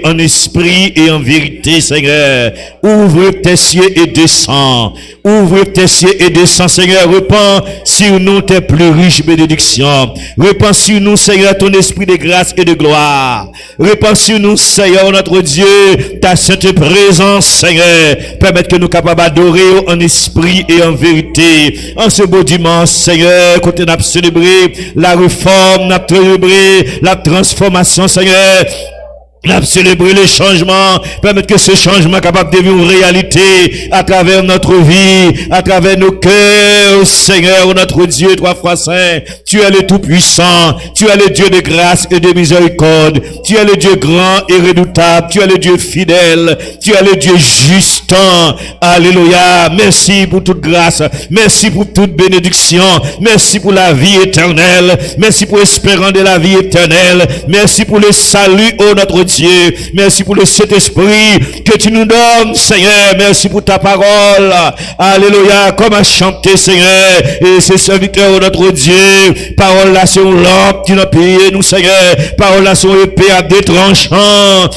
en esprit et en vérité, Seigneur. Ouvre tes cieux et descends. Ouvre tes cieux et descends, Seigneur. Répands sur nous tes plus riches bénédictions. Répands sur nous, Seigneur, ton esprit de grâce et de gloire. Répands sur nous, Seigneur, notre Dieu, ta sainte présence, Seigneur. Permette que nous capables d'adorer en esprit et en vérité. En ce beau dimanche, Seigneur, quand on a célébré la réforme, on a célébré la transformation, Seigneur. On a célébré le changement, permettre que ce changement capable de devenir une réalité à travers notre vie, à travers nos cœurs, Seigneur, notre Dieu, trois fois saint. Tu es le Tout-Puissant, tu es le Dieu de grâce et de miséricorde, tu es le Dieu grand et redoutable, tu es le Dieu fidèle, tu es le Dieu juste. Alléluia. Merci pour toute grâce, merci pour toute bénédiction, merci pour la vie éternelle, merci pour l'espérance de la vie éternelle, merci pour le salut, ô notre Dieu. Merci pour le Saint-Esprit que tu nous donnes, Seigneur. Merci pour ta parole. Alléluia. Comme à chanter, Seigneur. Et ces serviteurs, notre Dieu. Parole là, c'est une lampe qui nous payé, nous, Seigneur. Parole là, c'est une épée à deux tranchants.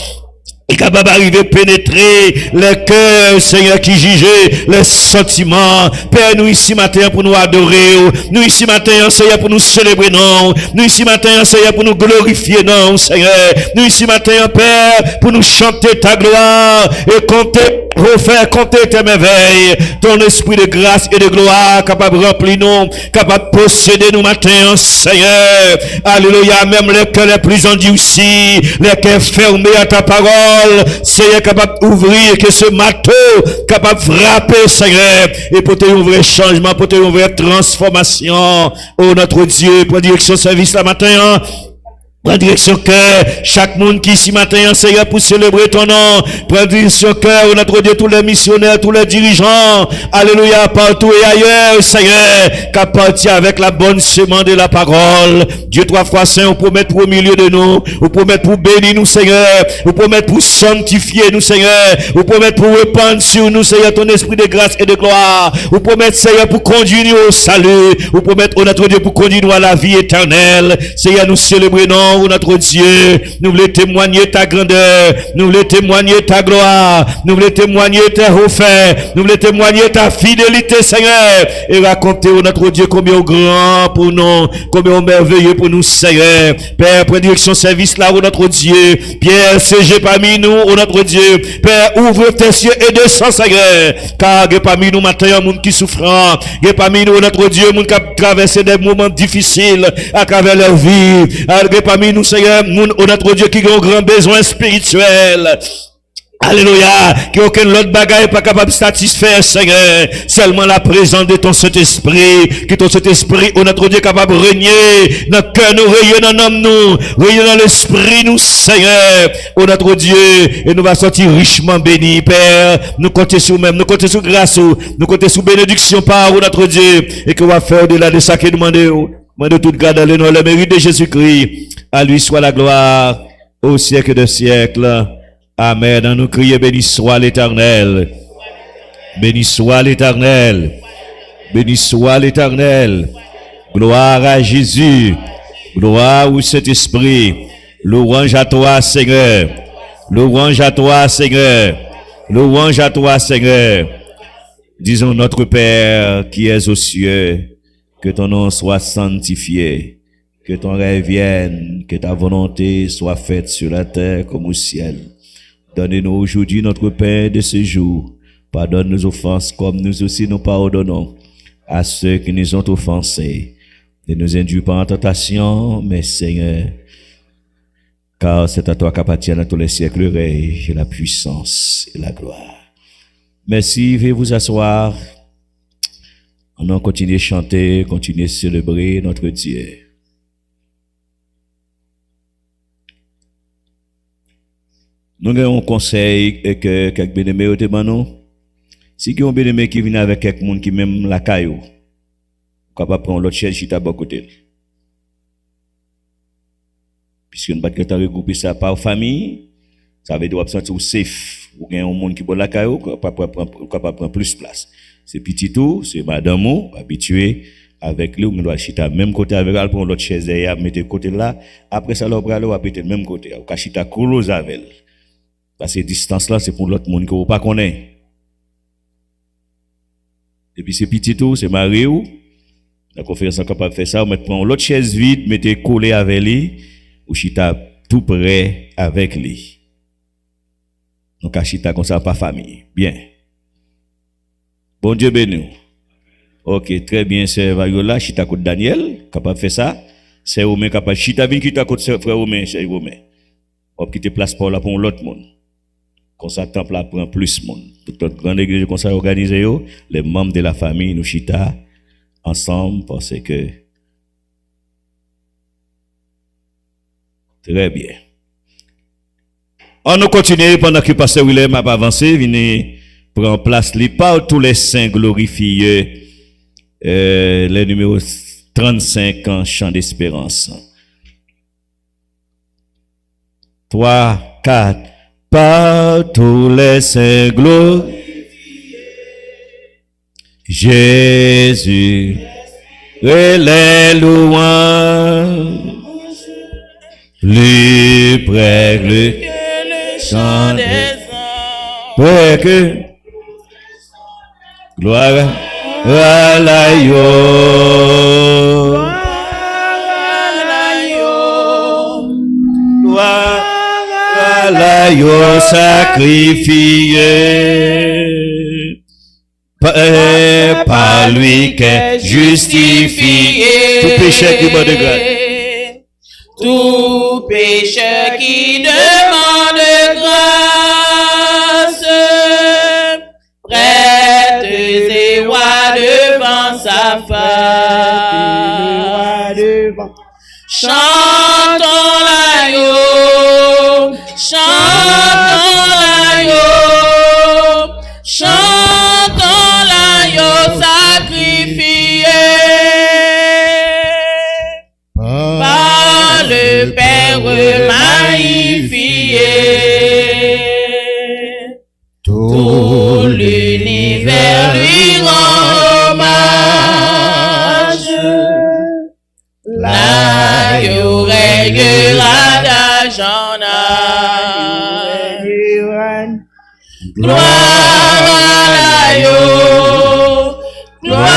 Et capable d'arriver à pénétrer les cœurs, Seigneur, qui jugeait les sentiments. Père, nous ici matin pour nous adorer. Nous ici matin, Seigneur, pour nous célébrer, non. Nous ici matin, Seigneur, pour nous glorifier, non, Seigneur. Nous ici matin, Père, pour nous chanter ta gloire et compter, refaire compter tes merveilles. Ton esprit de grâce et de gloire capable de remplir nous, capable de posséder nous matin, Seigneur. Alléluia. Même les cœurs les plus endurcis, les cœurs fermés à ta parole. Seigneur, capable d'ouvrir, que ce marteau capable de frapper, Seigneur, et pour te un vrai changement, pour te une vraie transformation. Oh notre Dieu, pour direction service la matin, prends direction cœur, chaque monde qui ici matin, Seigneur, pour célébrer ton nom. Prends direction cœur, notre Dieu, tous les missionnaires, tous les dirigeants. Alléluia, partout et ailleurs, Seigneur, qu'à partir avec la bonne semence de la parole. Dieu, trois fois saint, on promet pour au milieu de nous. On promet pour bénir nous, Seigneur. On promet pour sanctifier nous, Seigneur. On promet pour répandre sur nous, Seigneur, ton esprit de grâce et de gloire. On promet, Seigneur, pour conduire nous au salut. On promet, oh notre Dieu, pour conduire nous à la vie éternelle. Seigneur, nous célébrons, oh notre Dieu, nous voulons témoigner ta grandeur, nous voulons témoigner ta gloire, nous voulons témoigner tes refaits, nous voulons témoigner ta fidélité, Seigneur, et raconter, oh notre Dieu, combien au grand pour nous, combien au merveilleux pour nous, Seigneur. Père, prends direction service là, oh notre Dieu, Pierre, CG parmi nous, oh notre Dieu, Père, ouvre tes cieux et descends, Seigneur, car il y a parmi nous maintenant un monde qui souffrant, il y a parmi nous, oh notre Dieu, un monde qui a traversé des moments difficiles à travers leur vie, il y a parmi nous, Seigneur, oh notre Dieu, qui a un grand besoin spirituel. Alléluia, qu'aucun autre bagaille pas capable de satisfaire, Seigneur. Seulement la présence de ton Saint-Esprit, que ton Saint-Esprit, oh notre Dieu, capable de régner dans le cœur, nous régner dans l'homme, nous, régner dans l'esprit, nous, Seigneur. Oh notre Dieu, et nous va sortir richement bénis, Père. Nous comptons sur même, nous comptons sur grâce, nous comptons sur bénédiction par, oh notre Dieu, et que va faire au-delà de ça qui est demandé, de toute grâce dans le mérite de Jésus-Christ. À lui soit la gloire au siècle des siècles. Amen. Nous crions, béni soit l'Éternel. Béni soit l'Éternel. Béni soit l'Éternel. Gloire à Jésus. Gloire au Saint-Esprit. Louange à toi, Seigneur. Louange à toi, Seigneur. Louange à toi, Seigneur. Disons, notre Père qui es aux cieux, que ton nom soit sanctifié, que ton règne vienne, que ta volonté soit faite sur la terre comme au ciel. Donne-nous aujourd'hui notre pain de ce jour. Pardonne nos offenses comme nous aussi nous pardonnons à ceux qui nous ont offensés. Ne nous induis pas en tentation, mais Seigneur, car c'est à toi qu'appartiennent à tous les siècles le règne, la puissance et la gloire. Merci, veuillez vous asseoir. On va continuer à chanter, continuer à célébrer notre Dieu. Nous avons un conseil et que quelques bénémés au témoin. Si vous avez un bénémé qui vient avec quelqu'un qui même la caillou, capable prendre l'autre chaise chita à côté. Puisque nous ne pouvons pas regrouper ça par famille, ça veut dire que vous sentir safe. Ou bien un monde qui boit la caillou, capable prendre plus place. C'est petit tout, c'est madame ou habitué avec lui, on doit chita même côté avec elle pour l'autre chaise derrière, mettre côté là. Après ça, l'on va aller le même côté. On va chita close avec elle. Parce que distance là, c'est pour l'autre monde que vous pas connaît. Et puis c'est petit tout, c'est marié ou. La conférence est capable de faire ça, vous mettez l'autre chaise vide, mettez collé avec lui, ou chita tout près avec lui. Donc à chita comme ça, pas famille. Bien. Bon Dieu béni. Ok, très bien, c'est Variola, chita côté Daniel, capable de faire ça. C'est Romain capable chita vin qui t'a côté frère Romain, c'est Romain. On quitte place pour là pour l'autre monde. Comme ça temple là prend plus monde. Toute notre grande église comme ça organisé les membres de la famille nous chita ensemble parce que très bien. On nous continue pendant que pasteur Willem a avancé, venez prendre place li par tous les saints glorifiés. Le numéro 35 en chant d'espérance. 3, 4. Par tous les saints glorifiés, Jésus, et les louanges, les prêtres, le chant des anges, gloire à l'agneau, gloire à l'agneau sacrifié, par lui qu'est justifié, tout péché qui demande grâce, tout péché qui demande grâce, prêtres et rois devant sa face, chantons l'agneau, chantons l'agneau, chantons l'agneau sacrifié par le Père magnifié. Tout l'univers lui rend hommage. L'agneau règnera d'âge en âge. Gloire à l'agneau, gloire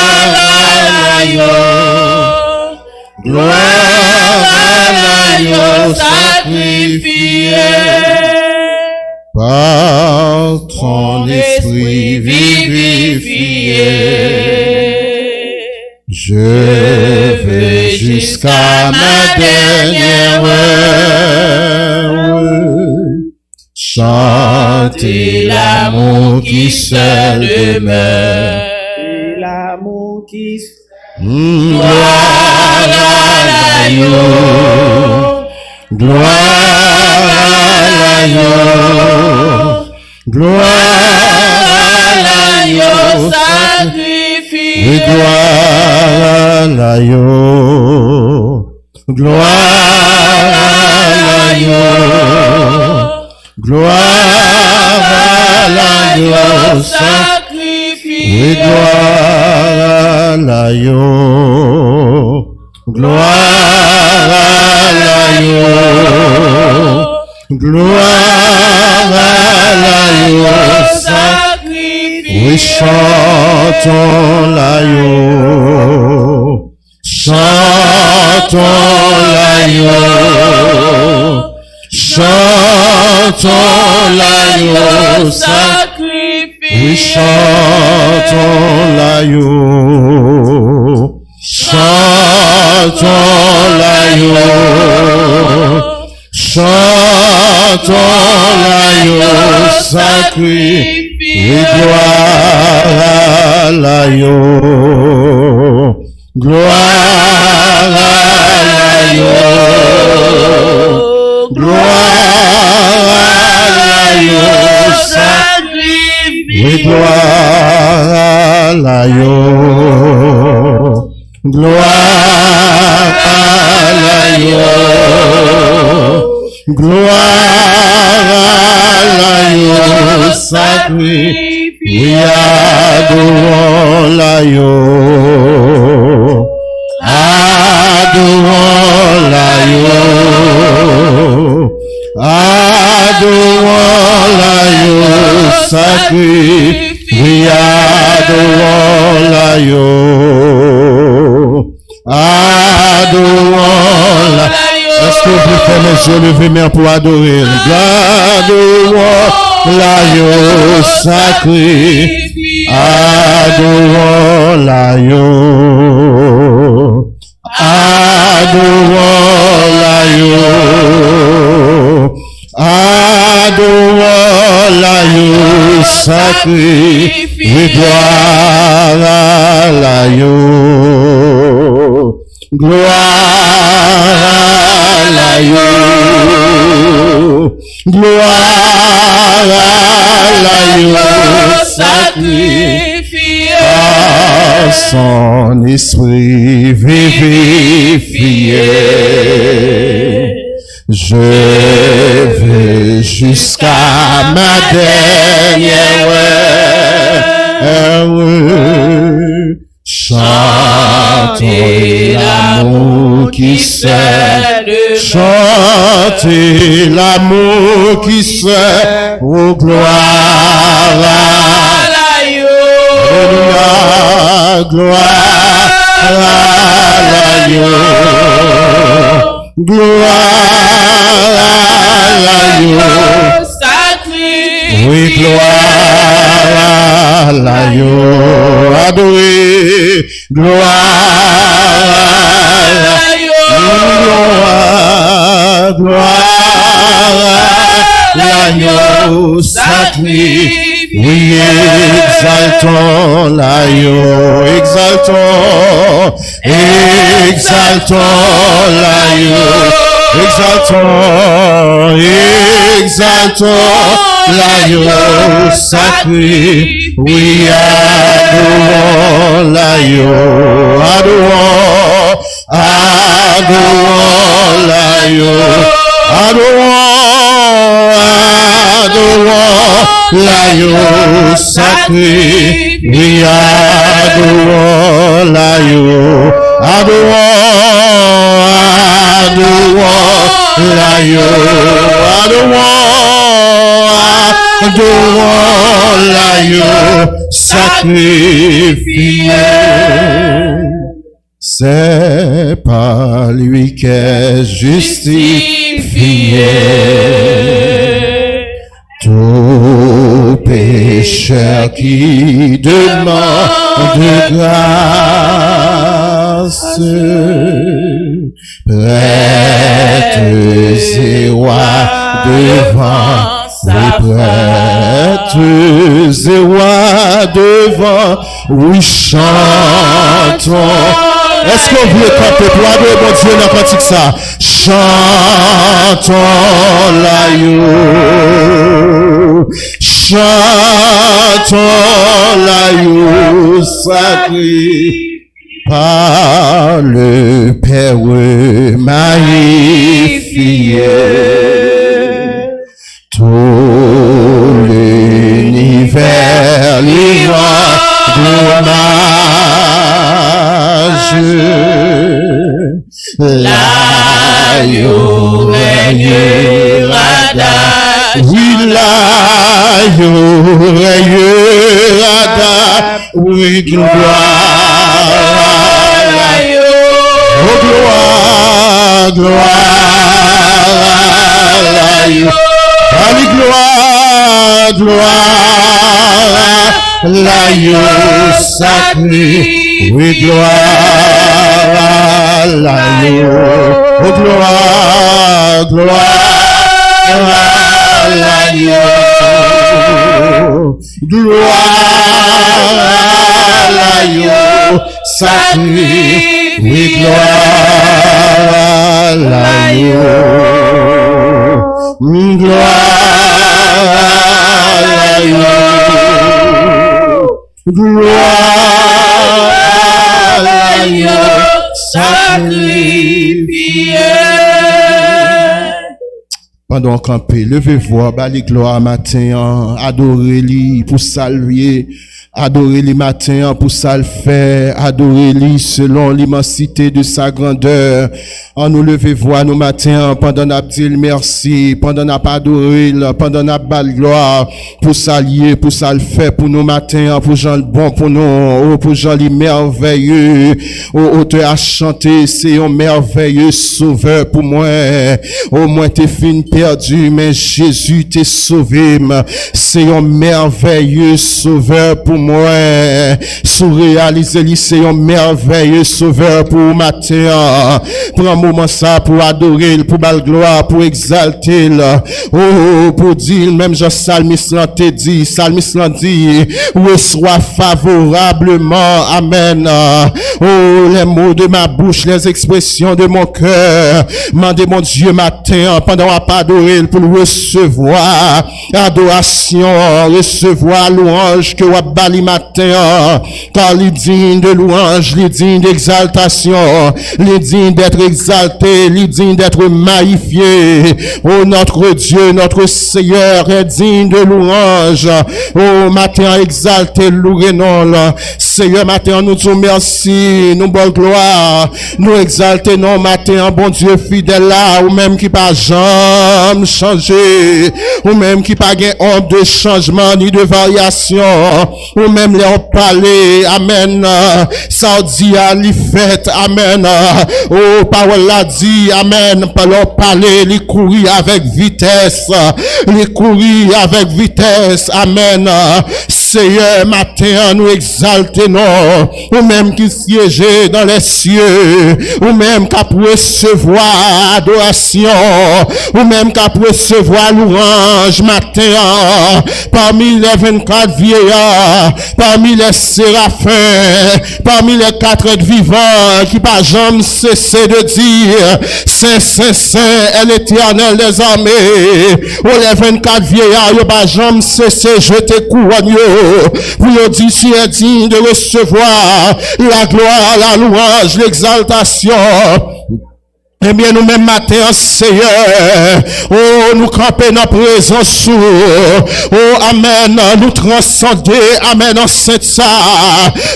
à l'agneau, gloire à l'agneau sacrifié. Par ton esprit vivifié, je vais jusqu'à ma dernière heure chanter l'amour qui seul demeure. L'amour qui Gloire à l'agneau, gloire à l'agneau, gloire à l'agneau sacrifié. Oui, gloire à l'agneau, gloire à l'agneau, gloire à l'agneau sacrifié. Oui, gloire à l'agneau, gloire à l'agneau, gloire à l'agneau sacrifié. Oui, chantons l'agneau, chantons l'agneau, chantons l'agneau sacrifié. Oui, chantons l'agneau, chantons l'agneau, chantons l'agneau sacrifié. Oui, gloire à l'agneau, gloire à l'agneau, gloire à l'agneau sacrifié. Oui, gloire à l'agneau, gloire à l'agneau, gloire à l'agneau sacrifié. Oui, adorons l'agneau, adorons l'agneau, adorons sacrifié, adorons l'agneau. Adorons l'agneau. Est-ce que vous pouvez faire les yeux levés, mais pour adorer? Adorons l'agneau sacré. Adorons l'agneau. Adorons l'agneau. Adorons l'agneau sacré. Oui, gloire à l'agneau. Gloire à l'agneau. Gloire à l'agneau sacrifié. Par son esprit vivifié. Je vais jusqu'à ma dernière heure. Chantez l'amour qui sert, chantez l'amour qui sert, oh gloire à l'agneau, gloire à l'agneau, gloire à l'agneau, oui, gloire à l'agneau, adoré, gloire à l'agneau, gloire à l'agneau sacré, oui, exaltons l'agneau, exaltons, exaltons l'agneau, exaltons, exaltons l'agneau sacré, oui, adorons l'agneau, adorons, adorons l'agneau, adorons, adorons l'agneau sacré, oui, adorons l'agneau, adorons, adorons l'agneau, adorons l'agneau sacrifié. C'est par lui qu'est justifié tout pécheur qui demande grâce. Prêtes et rois devant, les prêtres et rois devant, oui, chantons. Est-ce qu'on veut canter pour adorer mon Dieu dans pratique ça? Chantons l'agneau, chantons l'agneau sacré. Par le Père magnifié, tout l'univers lui rend hommage. L'agneau régnera, oui, l'agneau régnera, oui, gloire. Oh, gloire, gloire à l'agneau. Allez, gloire, gloire à l'agneau sacré. Oui, gloire à l'agneau. Oh, gloire, gloire à l'agneau. Gloire à l'agneau sacré. Oui, gloire à l'agneau, gloire à l'agneau, gloire à l'agneau sacrifié. Pendant camper, levez-vous, bali gloire matin, adorez-lui pour saluer. Adorer les matins pour ça le faire, adorer lui selon l'immensité de sa grandeur. En nous lever voix nos matins, pendant n'a dit merci, pendant n'a pas adoré, pendant n'a pas de gloire, pour s'allier, pour ça le faire, pour nos matins, pour Jean le bon, pour nous, pour Jean le merveilleux, auteur à chanter, c'est un merveilleux sauveur pour moi. Au moins t'es fin perdu, mais Jésus t'es sauvé, c'est un merveilleux sauveur pour moi. Sous réaliser c'est un merveilleux sauveur pour matin. Prends un moment ça pour adorer, pour bal gloire, pour exalter, pour dire, même Jean Salmiste l'a dit, reçois favorablement, amen. Oh, les mots de ma bouche, les expressions de mon cœur, mandez mon Dieu matin, pendant à pas adorer, pour le recevoir, adoration, recevoir louange que wa bali matin, car il est digne de louange, il est digne d'exaltation, il est digne d'être exalté, il est digne d'être magnifié. Oh, notre Dieu, notre Seigneur est digne de louange. Oh, matin exalté, loué non, Seigneur, matin, nous te merci, nous bonne gloire, nous exalter non, matin, bon Dieu fidèle là, ou même qui pas jamais changé, ou même qui pas gain honte de changement ni de variation, ou même les parler, amen, ça dit à li fait, amen, oh, parole l'a dit, amen, parler, li courir avec vitesse, amen, Seigneur, matin, nous exalter non, ou même qui siégeait dans les cieux, ou même qui peut recevoir adoration, ou même qui peut recevoir louange matin, parmi les 24 vieillards, parmi les séraphins, parmi les 4 êtres vivants, qui pas jamais cesser de dire, Saint, Saint, Saint, est l'Éternel des armées, ou les 24 vieillards, ils pas jamais cesser jeter couronne, pour leur dire, tu es digne de recevoir la gloire, la louange, l'exaltation. Eh bien, nous même matin, Seigneur, oh, nous camper dans présence, oh, amen, nous transcender, amen, en cette ça,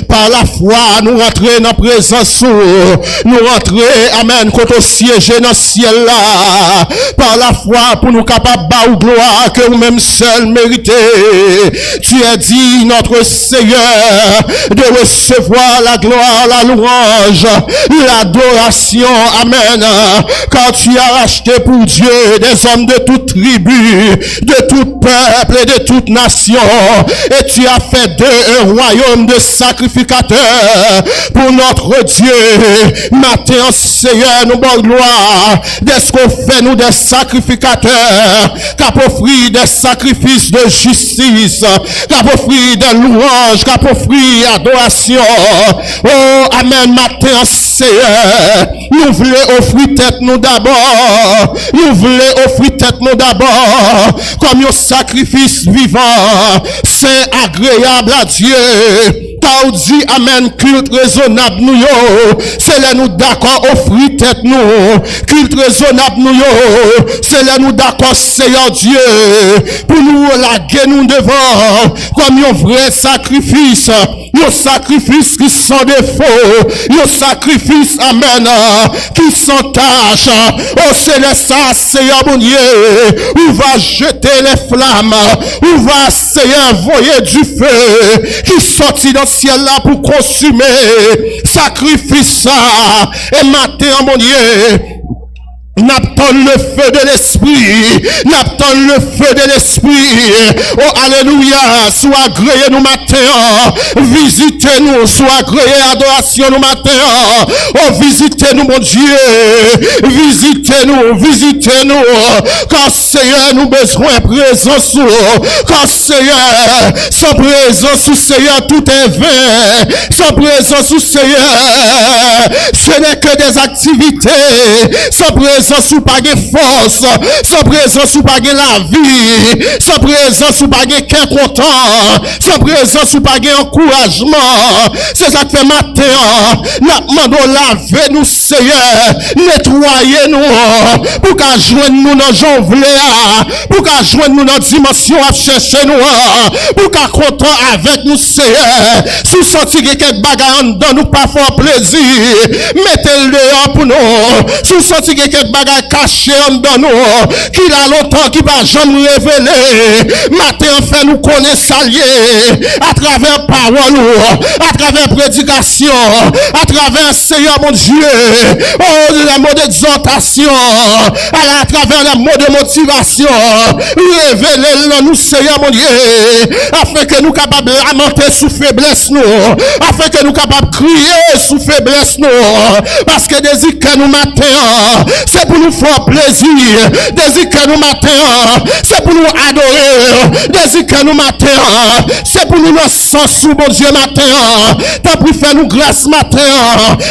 par la foi, nous rentrer dans présence, nous rentrer, amen, quand au siège dans le ciel là, par la foi, pour nous capables de gloire, que nous-mêmes seuls méritez. Tu as dit, notre Seigneur, de recevoir la gloire, la louange, l'adoration, amen, quand tu as racheté pour Dieu des hommes de toute tribu, de tout peuple et de toute nation, et tu as fait d'eux un royaume de sacrificateurs pour notre Dieu. Matin, Seigneur, nous bonne gloire, d'est-ce qu'on fait nous des sacrificateurs, qu'à offrir des sacrifices de justice, qu'à offrir des louanges, qu'à offrir adoration. Oh, amen, matin, Seigneur, nous voulons offrir tête nous d'abord, nous voulons offrir tête nous d'abord, comme un sacrifice vivant, saint, agréable à Dieu. T'as dit, amen, culte raisonnable nous yo, c'est là nous d'accord offrir tête nous, culte raisonnable nous yo, c'est là nous d'accord Seigneur Dieu, pour nous laguer nous devant, comme un vrai sacrifice, un sacrifice qui sans défaut, un sacrifice, amen, qui sans tâche, oh c'est ça, Seigneur mon Dieu, où va jeter les flammes, où va Seigneur envoyer du feu, qui sortit dans ciel là pour consumer sacrifice ça et matin mon Dieu. N'attend le feu de l'esprit, n'attend le feu de l'esprit. Oh alléluia, sois agréé nous matin, visitez-nous, sois agréé adoration nous matin. Oh visitez-nous mon Dieu, visitez-nous, car Seigneur nous besoin présence, car Seigneur sans présence Seigneur tout est vain, sans présence Seigneur ce n'est que des activités, sans présence présence ou pas de force, sans présence ou pas de la vie, sans présence ou pas de cœur content, sans présence ou pas de encouragement. C'est ça que fait matin, nous demandons laver nous Seigneur, nettoyer nous, pour qu'à joindre nous dans janvier, pour qu'à joindre nous dans dimension à chercher nous, pour qu'à content avec nous Seigneur. Sous senti que quelques bagages dans nous pas fort plaisir, mettez-le dehors pour nous. Sous senti que quelques bagages cachés dans nous, qu'il a longtemps qui va jamais révéler. Matin fait nous connaître salier à travers parole, à travers prédication, à travers Seigneur mon Dieu, oh les mots d'exhortation, à travers les mots de motivation, révélez-le nous Seigneur mon Dieu, afin que nous capables de lamenter sous faiblesse nous, afin que nous capables de crier sous faiblesse nous, parce que désir que nous matin, c'est pour nous faire plaisir, désir que nous matin, c'est pour nous adorer, désir que nous matin, c'est pour nous lancer sous mon Dieu matin, t'as pris faire nous grâce matin,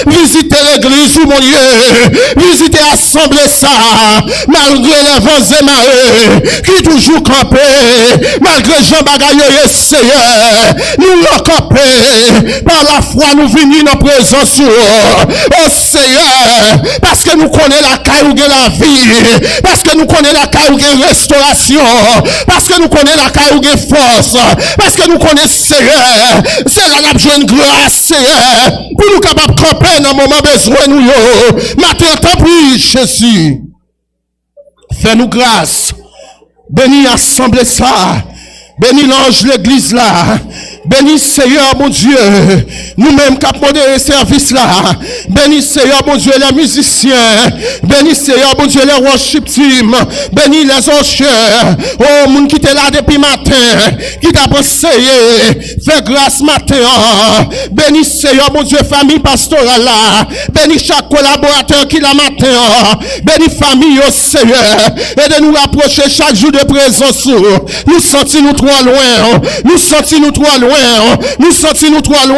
visiter l'église ou mon Dieu, visiter assemblée ça, malgré les vents et marées, qui toujours campé, malgré Jean Bagayoye Seigneur, nous recamper, par la foi nous venons dans présence, oh Seigneur, parce que nous connaissons la caille de la vie, parce que nous connaissons la caille de restauration, parce que nous connaissons la caille de force, parce que nous connaissons Seigneur, c'est là la jeune grâce Seigneur, pour nous capables de camper dans le moment besoin nous yo. Matin, t'en prie Jésus, fais-nous grâce, bénis assemblée ça, bénis l'ange l'église là, bénis Seigneur mon Dieu, nous-mêmes qui avons modéré service là, bénis Seigneur mon Dieu les musiciens, bénis Seigneur mon Dieu les worship team, bénis les enchères, oh moun qui était là depuis matin, qui t'a conseillé, fais grâce matin, bénis Seigneur mon Dieu famille pastorale là, bénis chaque collaborateur qui l'a matin, bénis famille au Seigneur, et de nous rapprocher chaque jour de présence, nous sentis nous trop loin, nous sentis nous trop loin, nous sentis nous trop loin,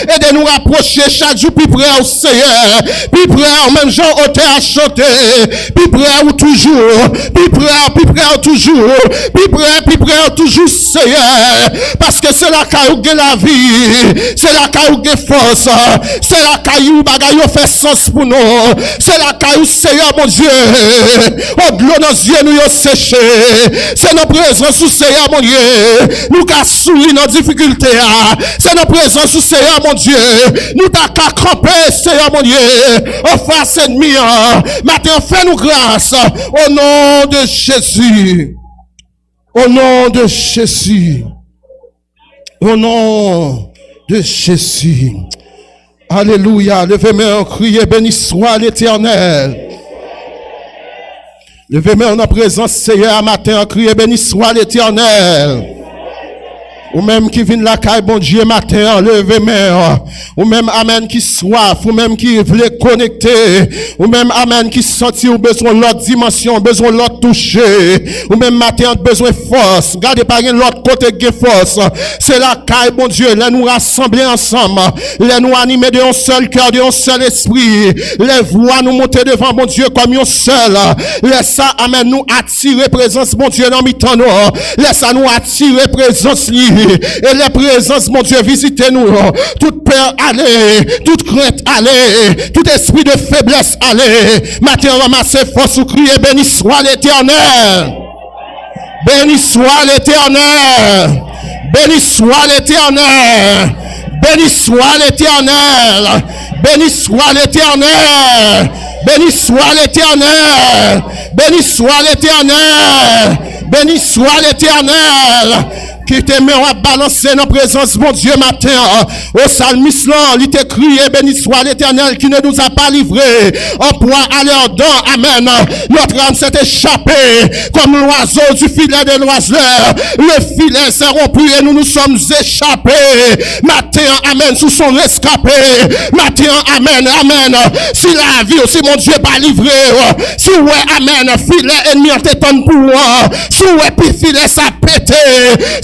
et de nous rapprocher chaque jour plus près au Seigneur, plus près en même gens auteur à chanter, plus près ou toujours, plus près toujours, plus près toujours Seigneur, parce que c'est la caillou de la vie, c'est la caillou de force, c'est la caillou bagaille fait sens pour nous, c'est la caillou Seigneur mon Dieu, oh de l'eau dans les yeux nous y séché, c'est notre présence sous Seigneur mon Dieu, nous qu'a souri nos difficultés, c'est notre présence sous Seigneur mon Dieu, nous t'a qu'à camper Seigneur mon Dieu, en face ennemi, matin fais-nous grâce, au nom de Jésus, au nom de Jésus, au nom de Jésus, alléluia, levez-moi, criez, béni soit l'Éternel. Levez-moi en présence, Seigneur, matin, criez, béni soit l'Éternel. Ou même qui vient la caille, bon Dieu, matin, levez-moi. Ou même, amen, qui soif, ou même qui veut connecter. Ou même, amen, qui sentit ou besoin de l'autre dimension, besoin de l'autre toucher. Ou même, matin, besoin de force. Gardez pas l'autre côté de force. C'est la caille, bon Dieu, là nous rassembler ensemble. Là nous animer de un seul cœur, de un seul esprit. Les voix nous monter devant, bon Dieu, comme un seul. Laisse ça, amen, nous attirer présence, bon Dieu, dans mi-temps nous. Laisse ça nous attirer présence libre. Et les présences, mon Dieu, visitez-nous. Toute peur, allez. Toute crainte, allez. Tout esprit de faiblesse, allez. Matin, ramassez force ou criez, béni soit l'Éternel. Béni soit l'Éternel. Béni soit l'Éternel. Béni soit l'Éternel. Béni soit l'Éternel. Béni soit l'Éternel. Béni soit l'Éternel. Béni soit l'Éternel. Qui te met à balancer dans présence, mon Dieu, matin. Au psalmiste, il te crié, béni soit l'Éternel qui ne nous a pas livrés en proie à leur don. Amen. Notre âme s'est échappée comme l'oiseau du filet de l'oiseleur. Le filet s'est rompu et nous nous sommes échappés. Matin, amen, sous son rescapé. Matin, amen, amen. Si la vie aussi, mon Dieu, pas livré. Si ouais, amen, filet ennemi en t'étonne pour moi. Si ouais, puis filet ça pété.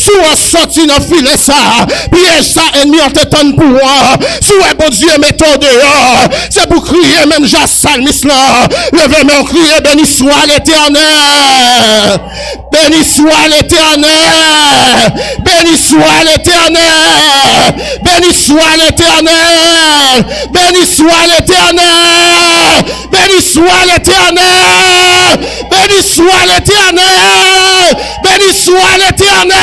Si on sorti dans filet ça, piège ça, ennemi en t'étonne pour moi. Si on bon Dieu mettons dehors, c'est pour crier même Jassalmis là. Levez main, crier, béni soit l'Éternel. Béni soit l'Éternel. Béni soit l'Éternel. Béni soit l'Éternel. Béni soit l'Éternel. Béni soit l'Éternel. Béni soit l'Éternel. Béni soit l'Éternel.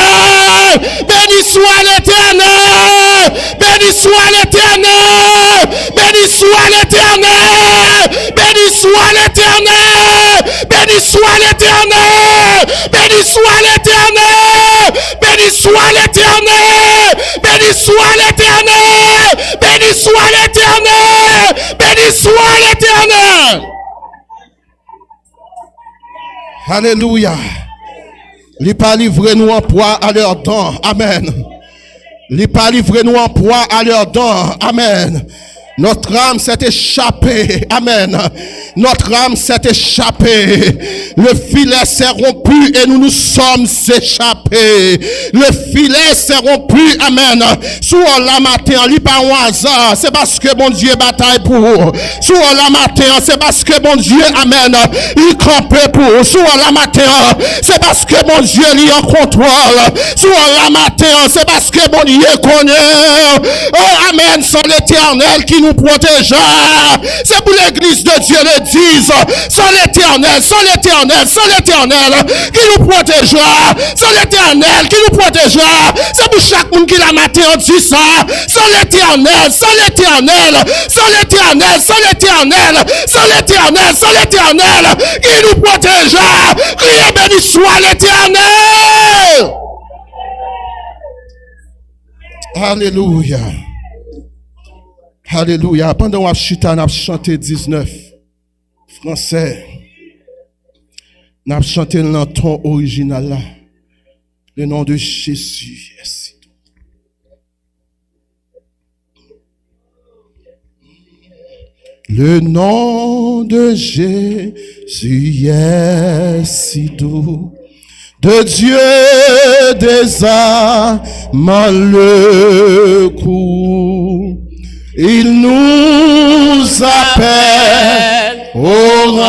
Béni soit l'Éternel. Béni soit l'Éternel. Béni soit l'Éternel. Béni soit l'Éternel. Béni soit l'Éternel. Béni soit l'Éternel. Béni soit l'Éternel. Béni soit l'Éternel. Béni soit l'Éternel. Béni soit l'Éternel. Alléluia. Il pas livré nous en proie à leur dents. Amen. Il pas livré nous en proie à leur dents. Amen. Notre âme s'est échappée. Amen. Notre âme s'est échappée. Le filet s'est rompu et nous nous sommes échappés. Le filet s'est rompu. Amen. Sous la matin, il pas un hasard. C'est parce que bon Dieu bataille pour. Sous la matin, c'est parce que bon Dieu, amen, il campait pour. Sous la matin, c'est parce que bon Dieu, il est en contrôle. Sous la matin, c'est parce que bon Dieu connaît. Oh, amen, c'est l'Éternel qui nous protégera. C'est pour l'église de Dieu le dise. C'est l'Éternel, c'est l'Éternel, c'est l'Éternel qui nous protégera. C'est l'Éternel qui nous protégera. C'est pour chaque monde qui la matin on dit ça. C'est l'Éternel, c'est l'Éternel, c'est l'Éternel, c'est l'Éternel, c'est l'Éternel, c'est l'Éternel qui nous protégera. Criez béni soit l'Éternel. Alléluia. Alléluia. Pendant qu'on a chuté, on a chanté 19 français. On a chanté le ton original là. Le nom de Jésus. Yes. Le nom de Jésus est si doux. De Dieu des âmes le coup. Il nous appelle au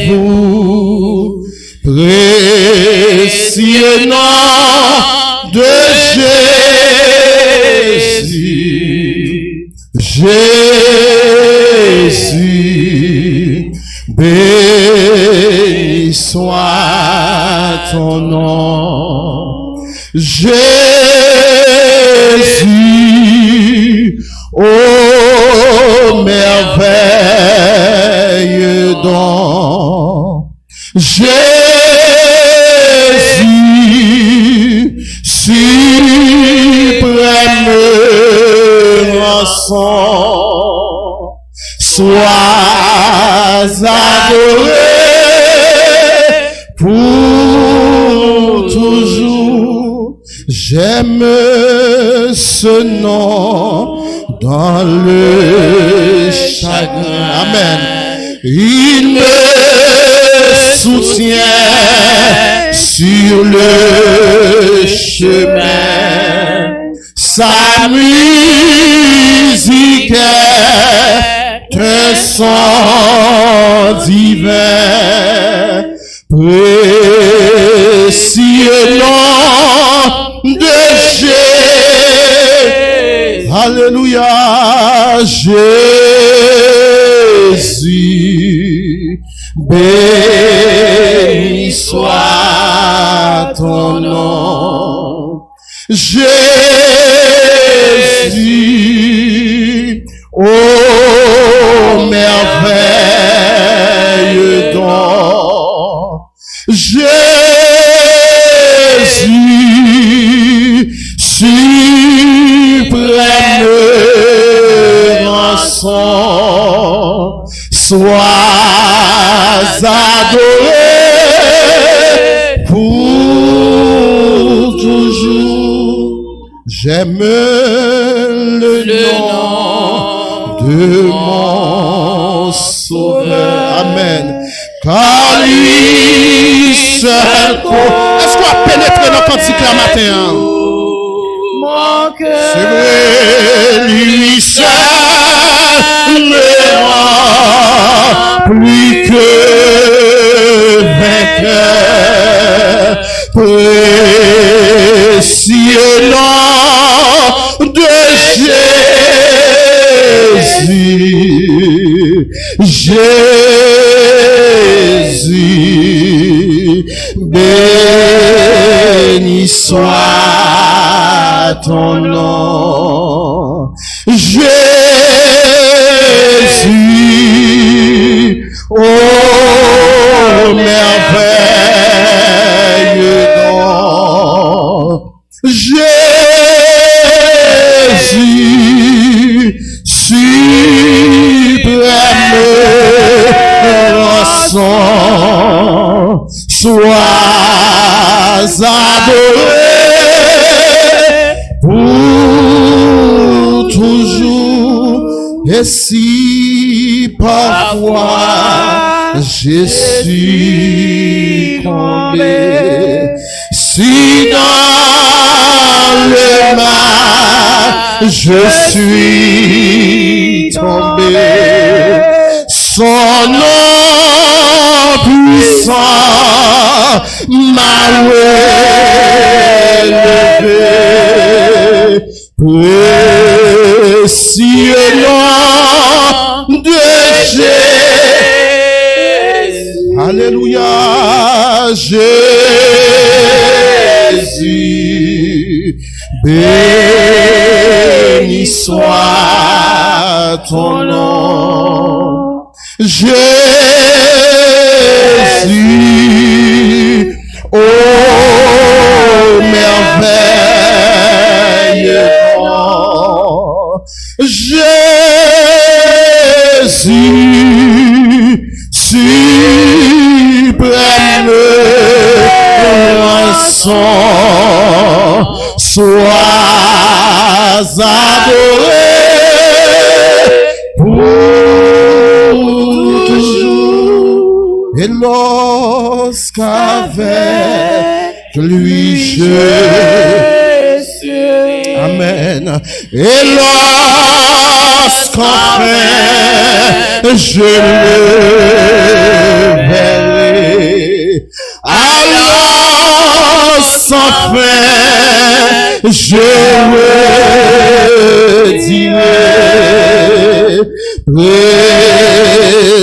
rendez-vous. Précieux nom de Jésus. Jésus, béni soit ton nom. Jésus, ô merveilleux don. Jésus, suprême rançon, sois adoré pour toujours. J'aime ce nom dans le chagrin. Amen. Il me soutient sur le chemin. Sa musique est un son divin. Précieux nom de Jésus. Alléluia. Jésus, béni soit ton nom. Jésus, ô merveilleux don. Jésus, suprême rançon, sois adoré pour toujours. J'aime le nom de mon Sauveur. Amen. Car lui seul. Est-ce qu'on a pénétré dans cantique la matin. Mon cœur. C'est vrai, lui seul me rend plus que vainqueur. Précieux nom de Jésus. Jésus, béni soit ton nom. Jésus, oh merveilleux nom. Jésus, suprême rançon, sois adoré pour toujours et si parfois je suis tombé, si dans le mal je suis tombé, son nom puissant m'a élevé. Précieux nom de Jésus. Alléluia, Jésus. Béni soit ton nom. Jésus, oh merveilleux nom. Jésus, suprême rançon, sois adoré pour toujours. Et lorsqu'avec lui je suis. Amen. Et lorsqu'enfin je le verrai, alors sans fin je le dirai.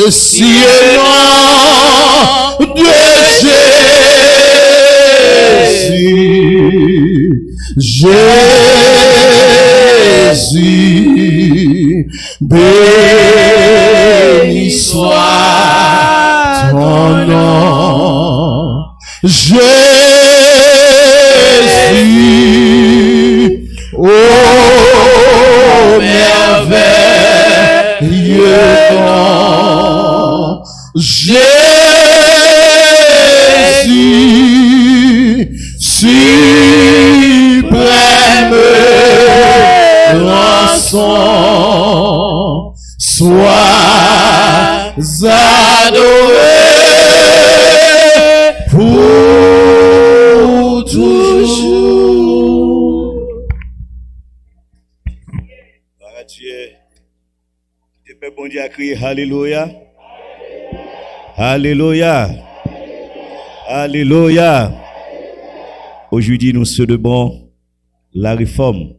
Précieux nom de Jésus. Jésus, béni soit ton nom. Jésus, oh merveilleux nom. Jésus, suprême rançon, sois adoré pour toujours. Gloire à Dieu. Tu peux bon Dieu à crier Alléluia. Alléluia. Alléluia. Aujourd'hui, nous célébrons la réforme.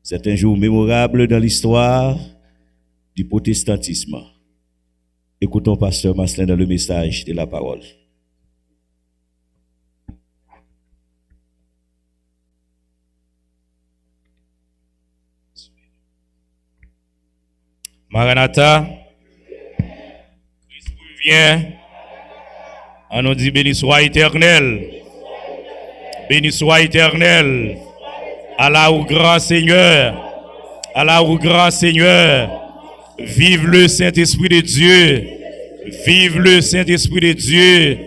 C'est un jour mémorable dans l'histoire du protestantisme. Écoutons Pasteur Maslin dans le message de la parole. Maranatha, Christ revient. On nous dit béni soit éternel. Béni soit éternel. Allah au grand Seigneur. Allah au grand Seigneur. Vive le Saint-Esprit de Dieu. Vive le Saint-Esprit de Dieu.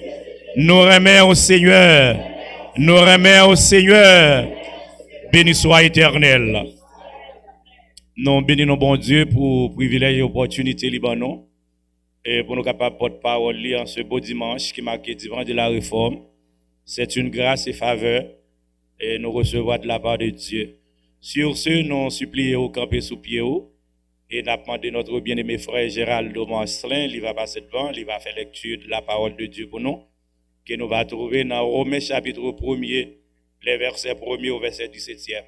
Nous remercions au Seigneur. Nous remercions au Seigneur. Béni soit éternel. Nous bénissons bon Dieu pour privilège et opportunité Libanon. et pour nous capables porte-parole en ce beau dimanche qui marque le dimanche de la réforme. C'est une grâce et faveur et nous recevons de la part de Dieu. Sur ce, nous supplions au camper sous pied et nous demandé notre bien-aimé frère Gérald Marcelin, il va passer devant, il va faire lecture de la parole de Dieu pour nous, que nous va trouver dans Romains chapitre 1er, les versets 1er au verset 17e.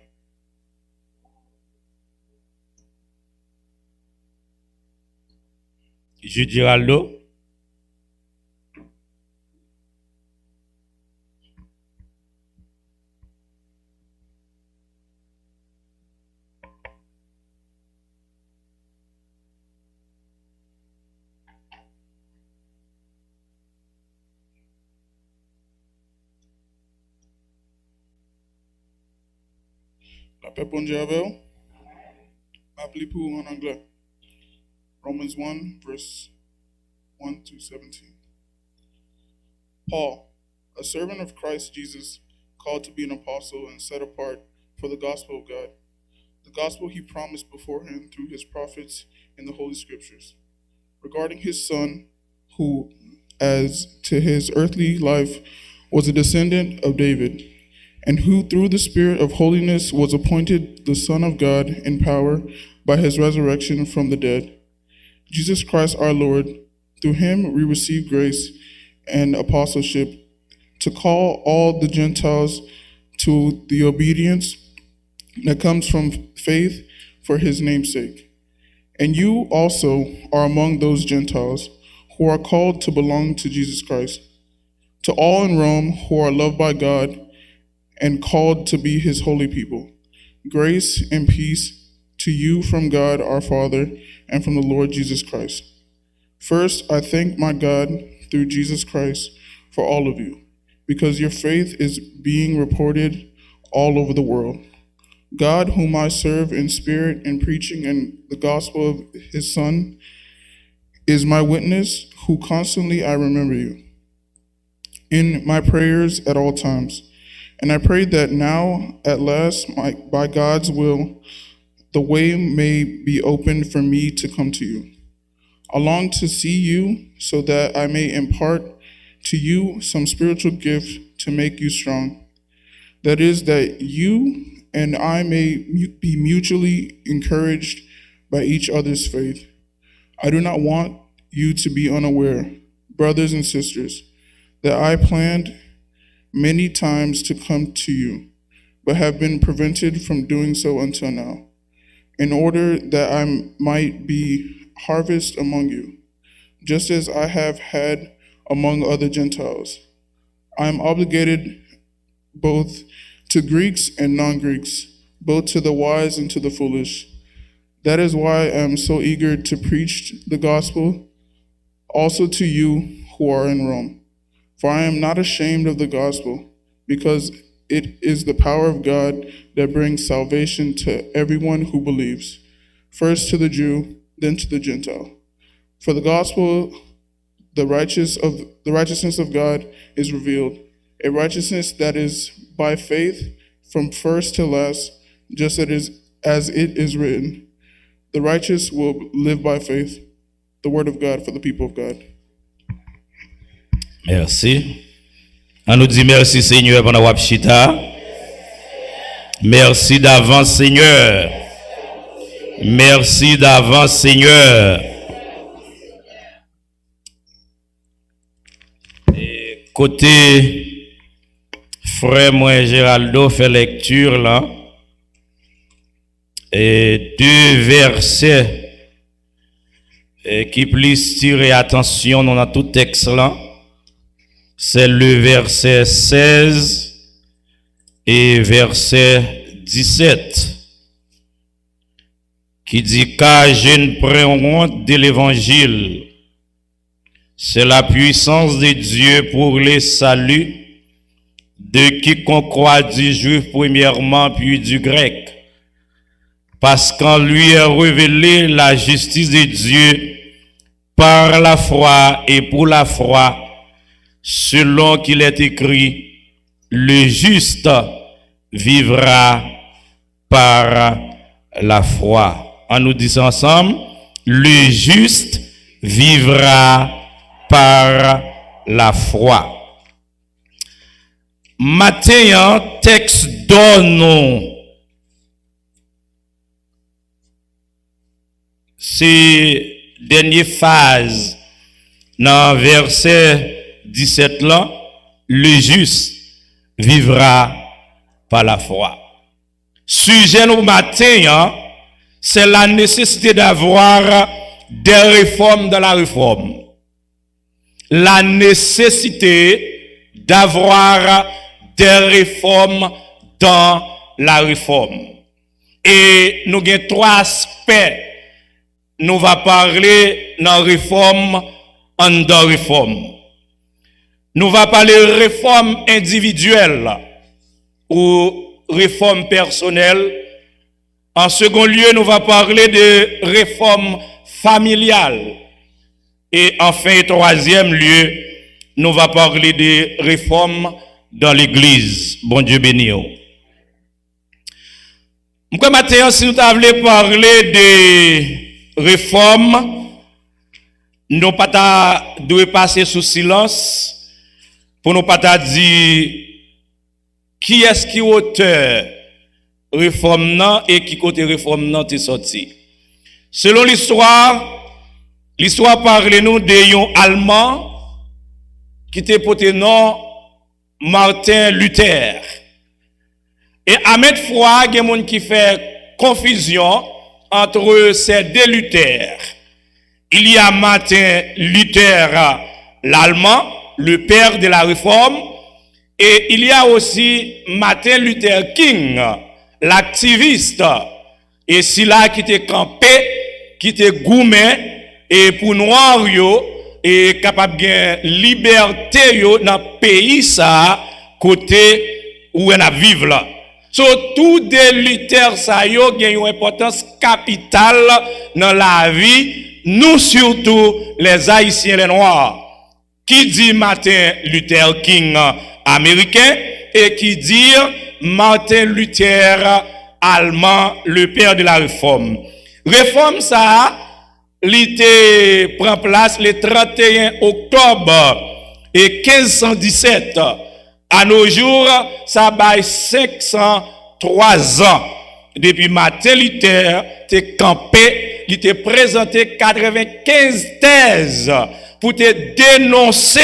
Jude Giraldo. La paix pour Dieu avec vous. Appelez pour en anglais. Romans 1, verse 1 to 17. Paul, a servant of Christ Jesus, called to be an apostle and set apart for the gospel of God, the gospel he promised beforehand through his prophets in the Holy Scriptures, regarding his Son, who, as to his earthly life, was a descendant of David, and who through the Spirit of holiness was appointed the Son of God in power by his resurrection from the dead. Jesus Christ our Lord, through him we receive grace and apostleship to call all the Gentiles to the obedience that comes from faith for his name's sake. And you also are among those Gentiles who are called to belong to Jesus Christ. To all in Rome who are loved by God and called to be his holy people, grace and peace to you from God our Father and from the Lord Jesus Christ. First, I thank my God through Jesus Christ for all of you, because your faith is being reported all over the world. God, whom I serve in spirit and preaching in the gospel of his Son, is my witness, who constantly I remember you in my prayers at all times. And I pray that now, at last, by God's will, the way may be opened for me to come to you. I long to see you so that I may impart to you some spiritual gift to make you strong. That is, that you and I may be mutually encouraged by each other's faith. I do not want you to be unaware, brothers and sisters, that I planned many times to come to you, but have been prevented from doing so until now, in order that I might be harvest among you, just as I have had among other Gentiles. I am obligated both to Greeks and non-Greeks, both to the wise and to the foolish. That is why I am so eager to preach the gospel also to you who are in Rome. For I am not ashamed of the gospel, because it is the power of God that brings salvation to everyone who believes, first to the Jew, then to the Gentile. For the gospel, the righteousness of God is revealed, a righteousness that is by faith from first to last, just as it is written, the righteous will live by faith. The word of God for the people of God. Merci. On nous dit merci Seigneur pendant Wapchita. Merci d'avance Seigneur. Merci d'avance Seigneur. Et côté frère moi Géraldo fait lecture là. Et deux versets qui plus tirer attention dans tout texte là. C'est le verset 16 et verset 17 qui dit car je ne prends honte de l'évangile. C'est la puissance de Dieu pour le salut de quiconque croit, du juif premièrement puis du grec. Parce qu'en lui est révélée la justice de Dieu par la foi et pour la foi, selon qu'il est écrit, le juste vivra par la foi. On nous dit ensemble, le juste vivra par la foi. Matin, texte donne ces dernières phases dans verset 17 là, le juste vivra par la foi. Sujet au matin, c'est la nécessité d'avoir des réformes dans la réforme. La nécessité d'avoir des réformes dans la réforme. Et nous avons trois aspects. Nous allons parler dans la réforme, en dans réforme. Nous allons parler de réforme individuelle ou réforme personnelle. En second lieu, nous allons parler de réforme familiale. Et enfin, troisième lieu, nous allons parler de réforme dans l'église. Bon Dieu béni. Moi, maintenant, si nous voulons parler de réforme, nous pas devons passer sous silence pour nous pas dire qui est-ce qui est auteur réforme non et qui côté réforme non est sorti. Selon l'histoire parle nous de un Allemand qui était porté nom Martin Luther. Et à maintes fois, il y a des gens qui font confusion entre ces deux Luther. Il y a Martin Luther, l'Allemand, le père de la réforme, et il y a aussi Martin Luther King, l'activiste, et c'est là qui était campé, qui était gourmet, et pour noir yo, et capable de liberté yo dans le pays ça, côté où on a vivre là. So, tout des Luther ça yo gagne une importance capitale dans la vie, nous surtout les Haïtiens les Noirs. Qui dit Martin Luther King américain et qui dit Martin Luther allemand, le père de la réforme. Réforme ça, l'ité prend place le 31 octobre et 1517. À nos jours, ça baille 503 ans. Depuis Martin Luther t'es campé, il t'est présenté 95 thèses pour te dénoncer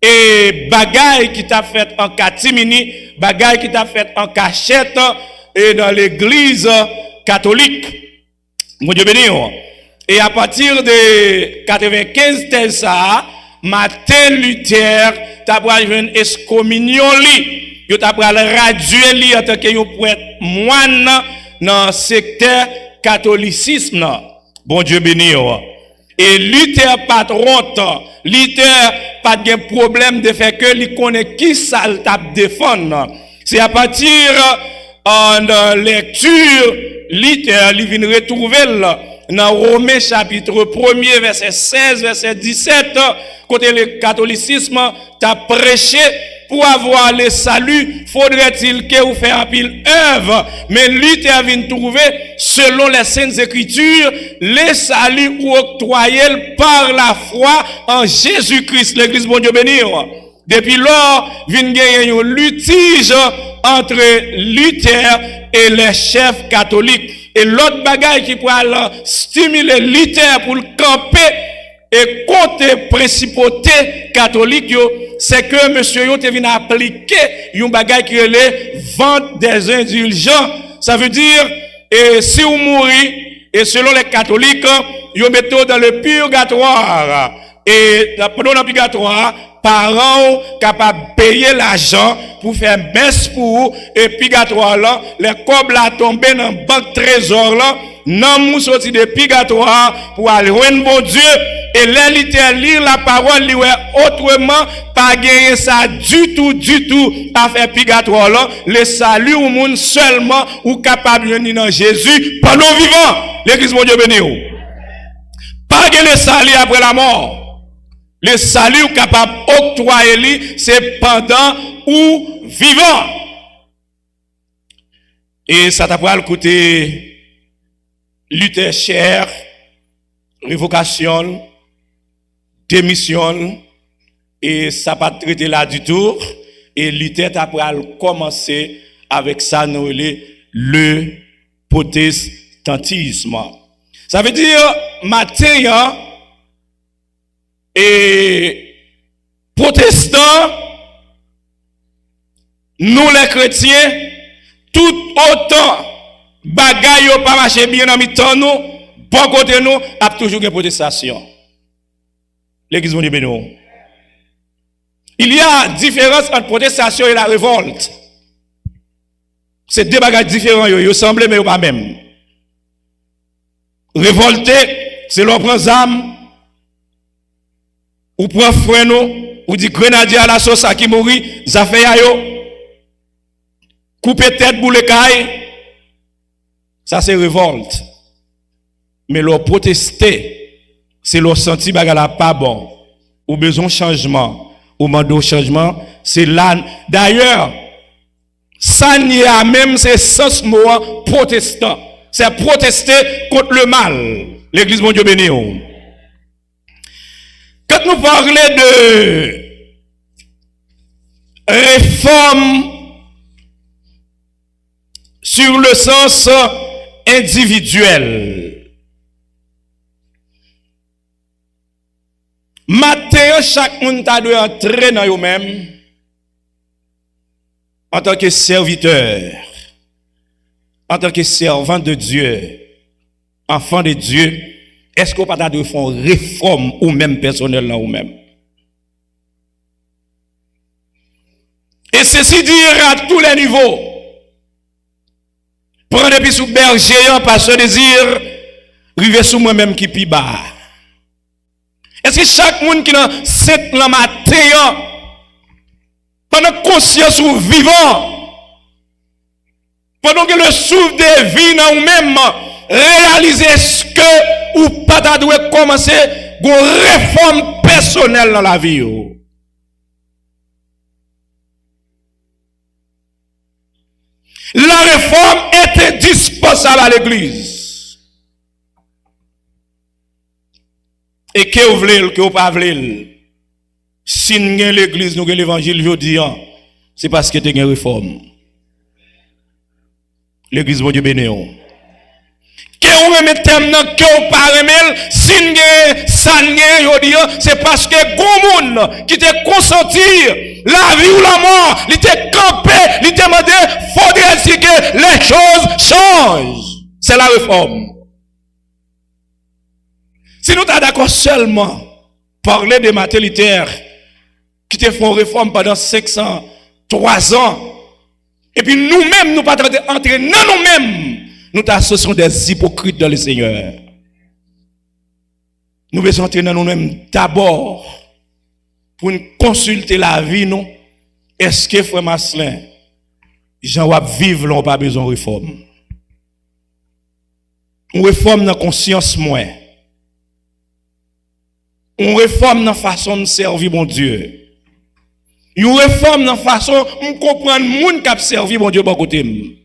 et bagaille qui t'a fait en catimini, bagaille qui t'a fait en cachette et dans l'église catholique. Mon Dieu béni. Et à partir de 95 thèses ça, Martin Luther t'a pris une excommunion li, yo t'a pris radier li en tant que yo pour être moine dans secteur catholicisme. Bon Dieu béni. Et Luther pas honte, Luther pas de problème de faire que lui connaît qui ça le tape défendre. C'est à partir de lecture Luther lui vient retrouver dans Romains chapitre 1er verset 16 verset 17 côté le catholicisme t'a prêché pour avoir le salut, faudrait-il que vous fassiez un pile œuvre, mais Luther vient trouver, selon les Saintes Écritures, le salut octroyé par la foi en Jésus-Christ, l'église, bon Dieu béni. Depuis lors, vient gagner un litige entre Luther et les chefs catholiques. Et l'autre bagaille qui pourrait stimuler Luther pour le camper et contre principauté catholique, c'est que monsieur yo te vient appliquer un bagage qui est le vente des indulgents. Ça veut dire, et si vous mourrez, et selon les catholiques, yo mettez dans le purgatoire. Et pendant le purgatoire, parents capables de payer l'argent pour faire messe pour vous, et purgatoire là, les corps là tombés dans le banque trésor là, non mou sorti de purgatoire pour aller rendre bon Dieu. Et là, lire la parole, lui, autrement, pas gagner ça du tout, à faire purgatoire là. Le salut au monde seulement, ou capable de venir dans Jésus, pendant vivant. L'église, mon Dieu béni. Pas gagner le salut après la mort. Le salut capable d'octroyer, c'est pendant ou vivant. Et ça t'a pas le côté Luther cher, révocation, démissionne et ça pas traité là du tout et l'ITET après commencer avec ça nous le protestantisme. Ça veut dire matin et protestants, nous les chrétiens, tout autant bagaille yo pas marcher bien dans mi-temps nous, bon côté nous a toujours une protestation. L'église monde béni. Il y a différence entre protestation et la révolte. C'est deux bagages différents, ils semblent mais pas même. Révolter, c'est l'on prend âme, ou prend frein ou dit grenadier à la sauce à qui mourit, ça fait yo, couper tête pour le caille, ça c'est révolte. Mais l'on protester, c'est l'on senti bagala pas bon, ou besoin de changement, ou mando changement, c'est là. D'ailleurs, ça n'y a même c'est sens mot protestant. C'est protester contre le mal. L'église mon Dieu béni. Quand nous parlons de réforme sur le sens individuel, matin, chaque monde doit entrer dans eux-mêmes en tant que serviteur, en tant que servant de Dieu, enfant de Dieu. Est-ce qu'on peut pas de faire une réforme ou même personnelle là ou même? Et ceci dire à tous les niveaux. Prendre depuis sous berger, pas ce désir, river sous moi-même qui pi bas. Est-ce que chaque monde qui dans cette la matin, pendant conscience ou vivant, pendant que le souffle de vie dans nous-mêmes, réaliser ce que ou pas doit commencer une réforme personnelle dans la vie. La réforme est indispensable à l'église. Et que vous voulez, que vous pas voulez. Si nous avons l'église, nous avons l'évangile, je dis, c'est parce que nous avons une réforme. L'église, mon Dieu béni. Que vous remettez maintenant, que vous pas remettez, si nous avons c'est parce que les gens qui te consentir la vie ou la mort, il te campé, il te demandé, faudrait que les choses changent. C'est la réforme. Si nous sommes d'accord seulement parler des maternitaires qui te font réforme pendant 500, 3 ans, et puis nous-mêmes, nous pas entrer dans nous-mêmes, nous t'associons des hypocrites dans le Seigneur. Nous devons entrer dans nous-mêmes d'abord pour nous consulter la vie, non? Est-ce que, frère Maslin, gens va vivre, n'ont pas besoin de réforme? On réforme dans la conscience, moins. On réforme dans la façon de servir mon Dieu. On réforme dans la façon de comprendre le monde qui a servi mon Dieu bon côté.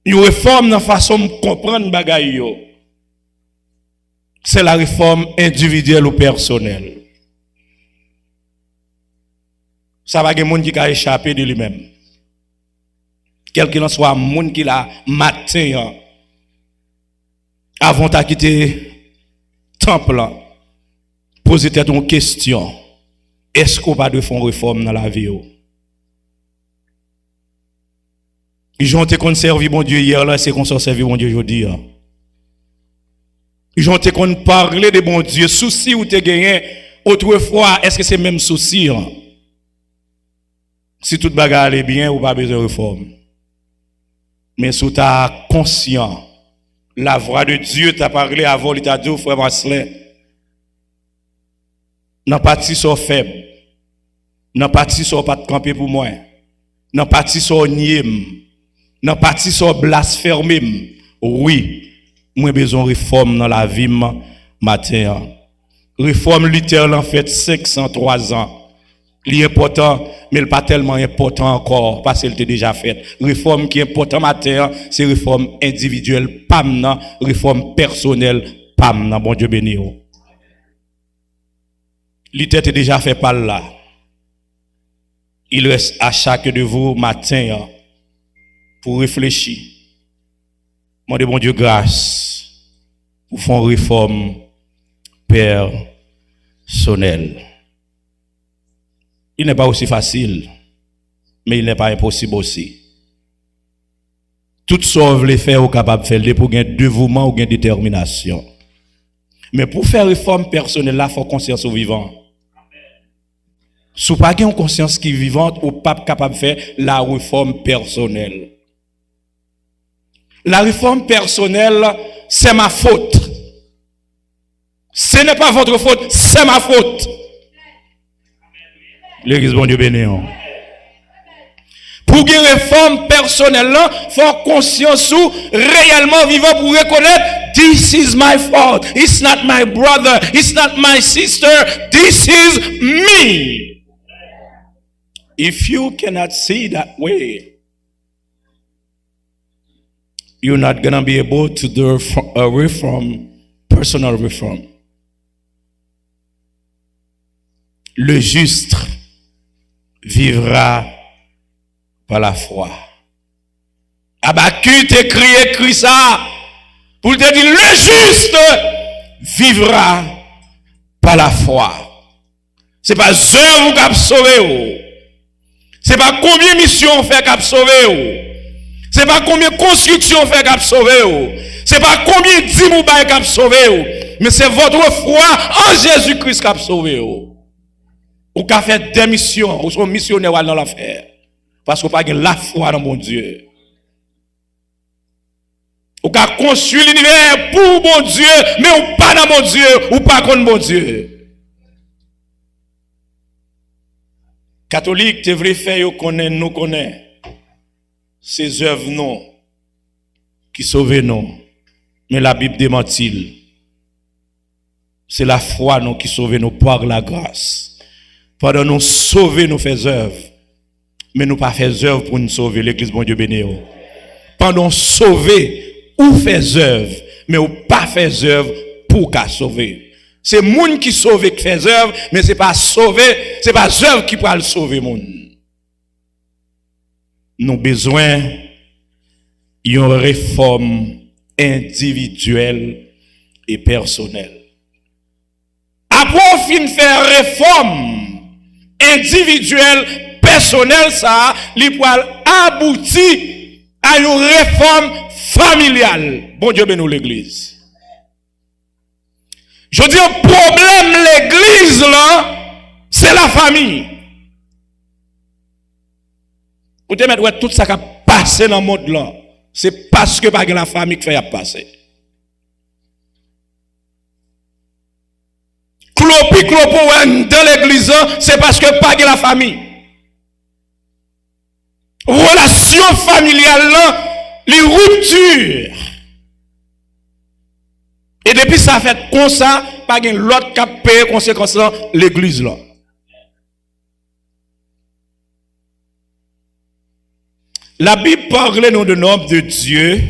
On réforme dans la façon de comprendre le bagaille. C'est la réforme individuelle ou personnelle. Ça va y avoir des gens qui ont échappé de lui-même. Quel qu'il en soit, monde qui l'a matin, avant de quitter le temple, posez tête une question. Est-ce qu'on va de faire une réforme dans la vie? Ils ont été conservés, mon Dieu, hier, là, c'est qu'on s'en servi, mon Dieu, aujourd'hui. Ils ont été parlé de bon Dieu, souci ou te gagné autrefois, est-ce que c'est même souci? Si toute bagarre allait bien, ou pas besoin de réforme. Mais si tu es conscient, la voix de Dieu t'a parlé avant, il t'a dit, frère Marcelin, n'a pas de so faible, n'a pas de so pas de camper pour moi, n'a pas de so nier, n'a pas de so blasphémer. Oui, moi besoin de réforme dans la vie matin. Réforme littéralement en fait 503 ans. Il est important, mais il n'est pas tellement important encore parce qu'il était déjà fait. Réforme qui est important matin, c'est réforme individuelle, pas maintenant, réforme personnelle, pas maintenant. Bon Dieu béni. L'était déjà fait par là. Il reste à chaque de vous matin pour réfléchir. Demandez bon Dieu grâce pour faire une réforme personnelle. Il n'est pas aussi facile, mais il n'est pas impossible aussi. Tout ça, vous voulez faire, vous capable de faire pour gagner dévouement ou gagner détermination. Mais pour faire réforme personnelle, là, il faut conscience au vivant. Si vous n'avez pas une conscience qui est vivante, vous n'êtes pas capable de faire la réforme personnelle. La réforme personnelle, c'est ma faute. Ce n'est pas votre faute, c'est ma faute. L'église, bon Dieu béni. Pour une réforme personnelle, il faut conscience ou réellement vivant pour reconnaître this is my fault. It's not my brother. It's not my sister. This is me. If you cannot see that way, you're not going to be able to do a reform, personal reform. Le juste vivra par la foi. Habakkuk écrit ça pour te dire le juste vivra par la foi. C'est pas œuvre qui a sauvé. C'est pas combien de missions on fait qui sauvé. C'est pas combien de constructions on fait qui sauvé. C'est pas combien de dîmes qui sauvé. Mais c'est votre foi en Jésus-Christ qui a sauvé. Ou qui a fait des missions. Ou sont missionnaires dans l'affaire. Parce qu'on n'a pas la foi dans mon Dieu. Ou qui a construit l'univers pour mon Dieu. Mais ou pas dans mon Dieu. Ou pas contre mon Dieu. Catholique, tu devrais faire nous connaître ces œuvres non qui sauvent nous. Mais la Bible démentit. C'est la foi nous qui sauve nous par la grâce. Pendant nous sauver nous fait œuvre. Mais nous pas fait œuvre pour nous sauver. L'église bon Dieu béni. Pendant sauver ou fait œuvre, mais ou pas fait œuvre pour qu'à sauver. C'est moun qui sauve qui fait œuvre, mais c'est pas sauver, c'est pas œuvre qui peut le sauver moun. Nous besoin d'une réforme individuelle et personnelle. Après on fin faire réforme individuelle, personnelle, ça, il peut aboutir à une réforme familiale. Bon Dieu bénisse l'église. Je dis, le problème, l'église, là, c'est la famille. Vous te mettre tout ça qui a passé dans le monde, là, c'est parce que pas la famille qui fait passer. Clopi, dans l'église, c'est parce que pas la famille. Relation familiale, là, les ruptures. Et depuis ça fait comme ça, pas l'autre qui a payé conséquence l'église là. La Bible parle nous de l'homme de Dieu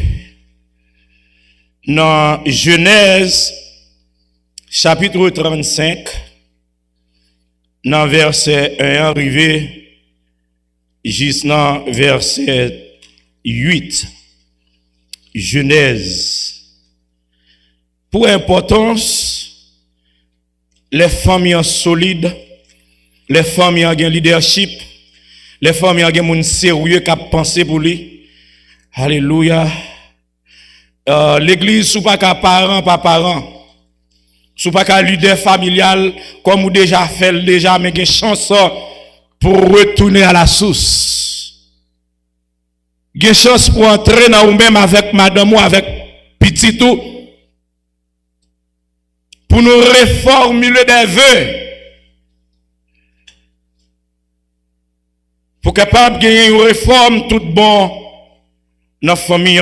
dans Genèse chapitre 35 dans verset 1 arrivé jusqu'à verset 8. Genèse. Pour importance, les familles solides, les familles qui ont un leadership, les familles qui ont un sérieux qui a pensé pour lui. Alléluia. L'église, sous pas qu'à parents, pas parents. Sous pas qu'à leader familial, comme vous déjà fait, déjà, mais une chance pour retourner à la source. Une chance pour entrer dans vous-même avec madame ou avec petit tout. Pour nous reformuler des vœux. Pour capable de gagner une réforme toute bonne dans la famille.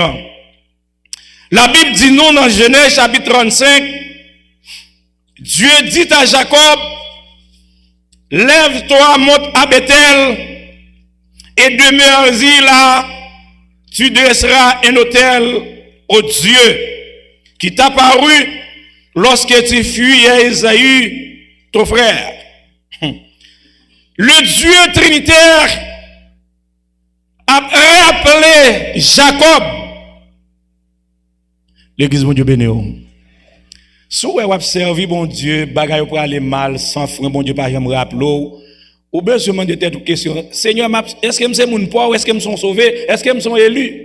La Bible dit nous dans Genèse chapitre 35, Dieu dit à Jacob, lève-toi, monte à Bethel et demeure-y là, tu dresseras un autel au Dieu qui t'a paru lorsque tu fuyais Esaü, ton frère. le Dieu trinitaire a rappelé Jacob. L'église, bon Dieu béni. Si vous avez servi bon Dieu, bagaille pour aller mal, sans frein, bon Dieu, par exemple, rappelez, ou besoin de tête ou question. Seigneur, est-ce que je suis mon poids ou est-ce que je suis sauvé? Est-ce que je suis élu?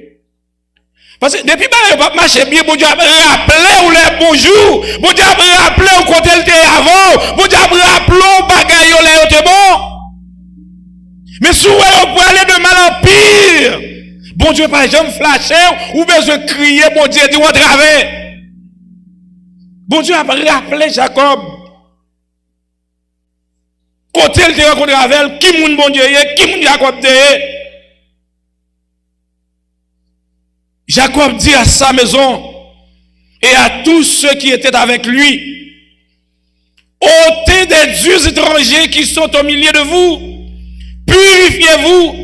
Parce que depuis que je marche bien, bon Dieu a rappelé ou les bonjours, bon Dieu a rappelé au côté de avant, bon Dieu a rappelé au bagaille où les était bon. Mais si vous pouvez aller de mal en pire, bon Dieu par exemple flasher ou besoin de crier, bon Dieu dit on travers. Bon Dieu a rappelé Jacob. Côté il te rencontre avec qui moun bon Dieu qui moun Jacob de. Jacob dit à sa maison et à tous ceux qui étaient avec lui, ôtez des dieux étrangers qui sont au milieu de vous, purifiez-vous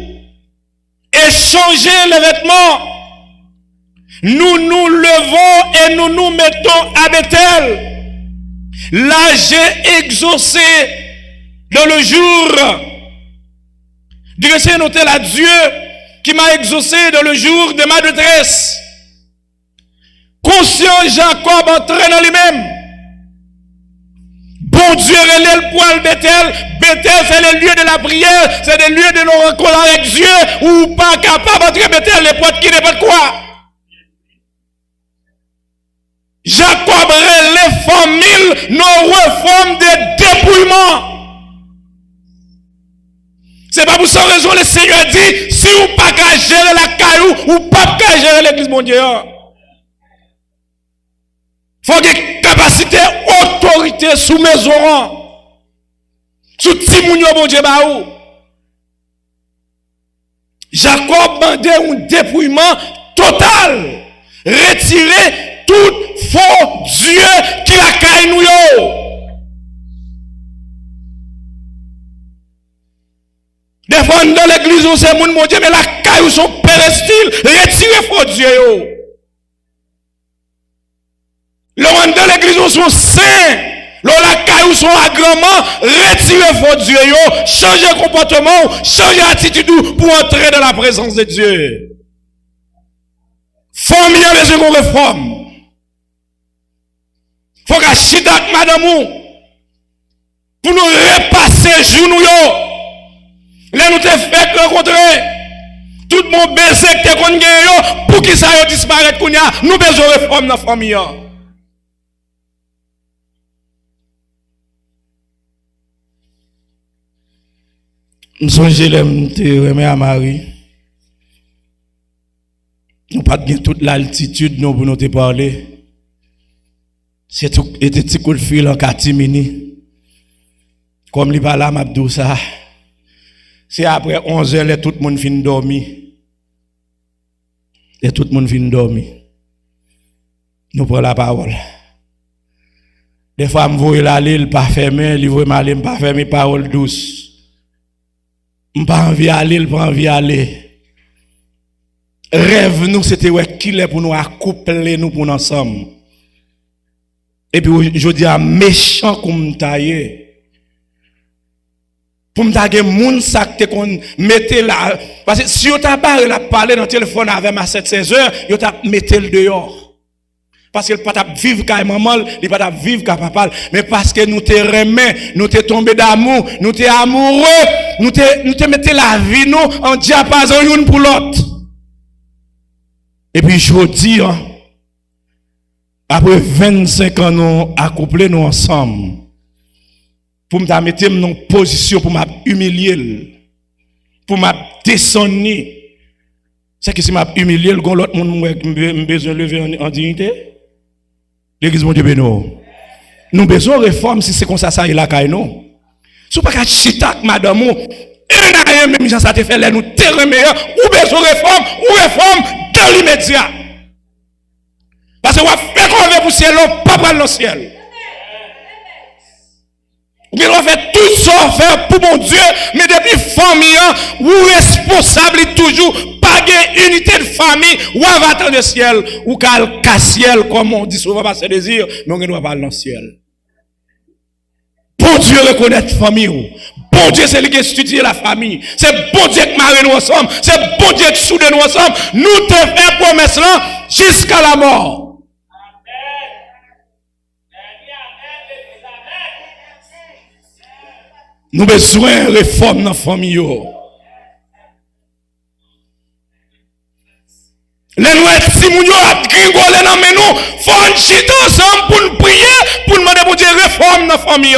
et changez les vêtements. Nous nous levons et nous nous mettons à Bethel. Là j'ai exaucé dans le jour. Dressez un hôtel à Dieu qui m'a exaucé dans le jour de ma détresse. Conscient, Jacob entraîne en lui-même. Bon Dieu relève le poil Bethel. Bethel, c'est le lieu de la prière. C'est le lieu de nos rencontres avec Dieu. Ou pas capable d'entrer Bethel, les potes qui n'importe quoi. Jacob relève famille, nos réformes de dépouillement. C'est pas pour cette raison le Seigneur dit, si vous pas qu'à gérer la caillou, ou pas qu'à gérer l'église mondiale. Faut qu'il y ait capacité, autorité sous maison. Sous Timounio bon Dieu baou. Jacob demandait un dépouillement total. Retirer tout faux Dieu qui la caille nous yo. Des fois, dans l'église, on sait mon Dieu, mais la caille sont pérestile. Retirez faux Dieu yo. Le dans l'église, on sont saints. La caille sont agrément. Retirez faux Dieu yo. Changez comportement, changez attitude pour entrer dans la présence de Dieu. Famille a besoin qu'on réforme. Faut qu'à chidak madame pour nous repasser jour yo. Là nous te fait rencontrer tout le monde baiser que qu'on gagne pour qui ça yo disparaître kounya. Nous besoin réforme dans famille. M'songe l'aime te remet à Marie. Nous pas bien toute l'altitude nous pour nous te parler. C'est tout était petit coup de fil en catimini. Comme li parla m'abdou ça. C'est après 11h tout le monde fin dormir. Et tout le monde fin dormir. Nous prenons la parole. Des fois me voye l'aller il pas fermé, il voye m'aller pas fermé parole douce. M'pas envie aller, il pas envie aller. Rêve nous c'était ouais qu'il est pour nous accoupler nous pour nous ensemble. Et puis je dis à méchant comme taillé. Pour me taguer moun sakte qu'on mette là parce que si on t'a pas la parler dans téléphone avec ma 7-16 heures, yo t'a mettre le dehors. Parce que pas t'a vivre ka maman, il pas t'a vivre ka papa, mais parce que nous te remet, nous te tombé d'amour, nous te amoureux, nous te mettre la vie nous en diapason une pour l'autre. Et puis je dis après 25 ans nous accouplés nous ensemble. Pour me mettre dans position pour m'humilier, pour me descendre. C'est que si m'a humilié, l'autre monde a besoin de lever en dignité. L'église mon Dieu béni. Nous besoin de réforme si c'est comme ça il a caille non. Si pas qu'à chitak madame un rien même gens ça te fait là nous terre meilleur ou besoin de réforme ou réforme dans l'immédiat. Parce que on fait qu'on veut pour ciel pas prendre le ciel. Ou bien on fait tout ça faire pour mon Dieu, mais depuis famille, ou responsable toujours, pas de unité de famille, ou va attendre le ciel, ou qu'à ciel, comme on dit souvent, pas ses désirs, mais on ne doit pas aller dans le ciel. Bon Dieu reconnaître famille, Bon Dieu, c'est lui qui étudie la famille. C'est bon Dieu qui marie nous ensemble. C'est bon Dieu qui soude nous ensemble. Nous te fait promesse là jusqu'à la mort. Nous avons besoin de réforme dans la famille. Les noirs, si nous avons gringolé dans nous, il faut un chita ensemble pour nous prier, pour nous demander pour Dieu réforme dans la famille.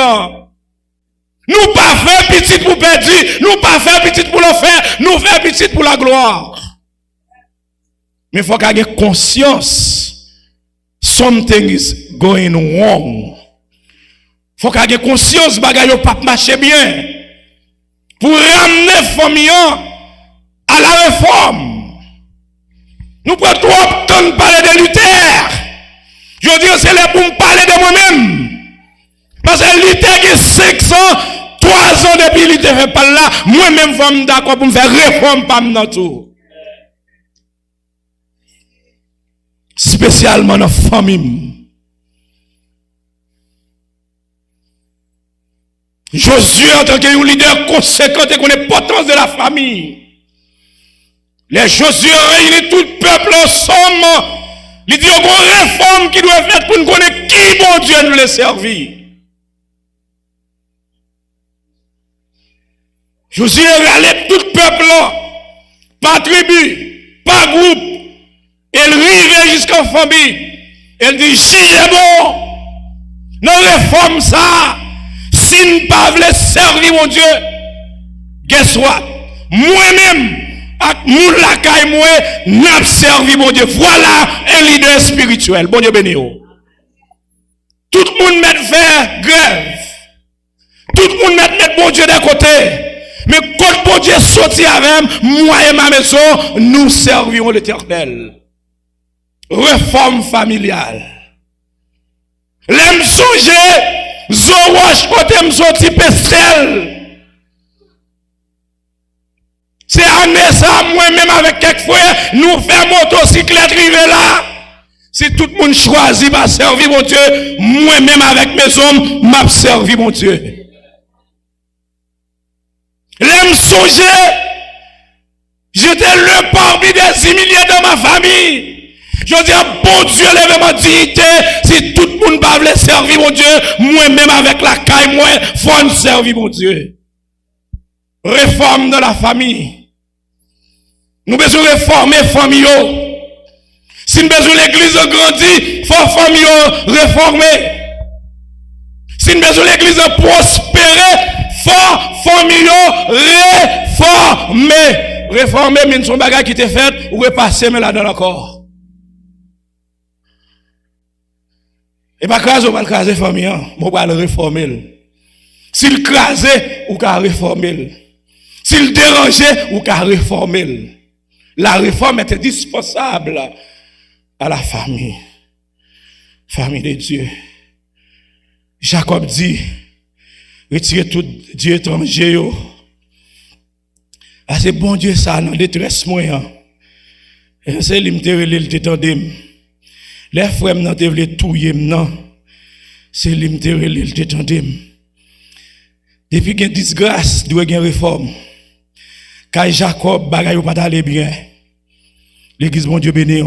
Nous pas faire petit pour perdre, nous pas faire petit pour l'enfer, nous faire petit pour la gloire. Mais il faut qu'il y ait conscience. Something is going wrong. Il faut qu'il y ait conscience que ne pas marcher bien. Pour ramener la famille à la réforme. Nous prenons trop de temps de parler de Luther. Je veux dire, c'est là pour me parler de moi-même. Parce que Luther qui est 500, 3 ans depuis Luther fait pas là, moi-même, je suis d'accord pour me faire réforme par dans tout. Spécialement dans la famille. Josué, en tant que leader conséquent et qu'on est potence de la famille. Les Josué réunissent tout le peuple ensemble. Il dit qu'il y a une réforme qui doit être faite pour nous connaître qui bon Dieu nous les servir. Josué râlait tout le peuple là, par tribu, par groupe. Elle arrive jusqu'en famille. Elle dit, jugez bon, nos réformes ça, si nous ne pouvons pas servir mon Dieu, guess what? Moi-même, avec mon lacaille, moi, n'a servi mon Dieu. Voilà un leader spirituel. Bon Dieu béni. Tout le monde met faire grève. Tout le monde met bon Dieu d'un côté. Mais quand bon Dieu sorti avec moi et ma maison, nous servirons l'Éternel. Réforme familiale. L'aime songer, Zoroche côté me sorti pestel. C'est année ça, moi-même avec quelques frères, nous faisons motocyclette river là. Si tout le monde choisit va servir mon Dieu, moi-même avec mes hommes, m'a servi mon Dieu. L'aime songer, j'étais le parmi des humiliés de ma famille. Je dis, bon Dieu, lève ma dignité. Si tout le monde va vouloir servir mon Dieu, moi-même avec la caille, moi, faut servir mon Dieu. Réforme de la famille. Nous besoin réformer la famille. Si nous besoin l'église grandir, faut famille réformer. Si nous besoin l'église prospérer, faut famille réformer. Réformer, mais son bagage qui était fait, ou repasser, mais là-dedans encore. Et pas craser ou pas craser famille, on va le réformer. S'il craser ou qu'à réformer. S'il dérangeait ou qu'à réformer. La réforme est indispensable à la famille. Famille de Dieu. Jacob dit, retirez tout Dieu étranger. Ah, c'est bon Dieu ça, dans détresse moyen. Et c'est l'imité, il t'étendait. Les frères m'ont voulu touiller m'nan. C'est l'imité, il t'étendait. Depuis qu'il y a disgrâce, il y a une réforme. Quand Jacob bagay ou pas aller bien. L'église mon Dieu béni.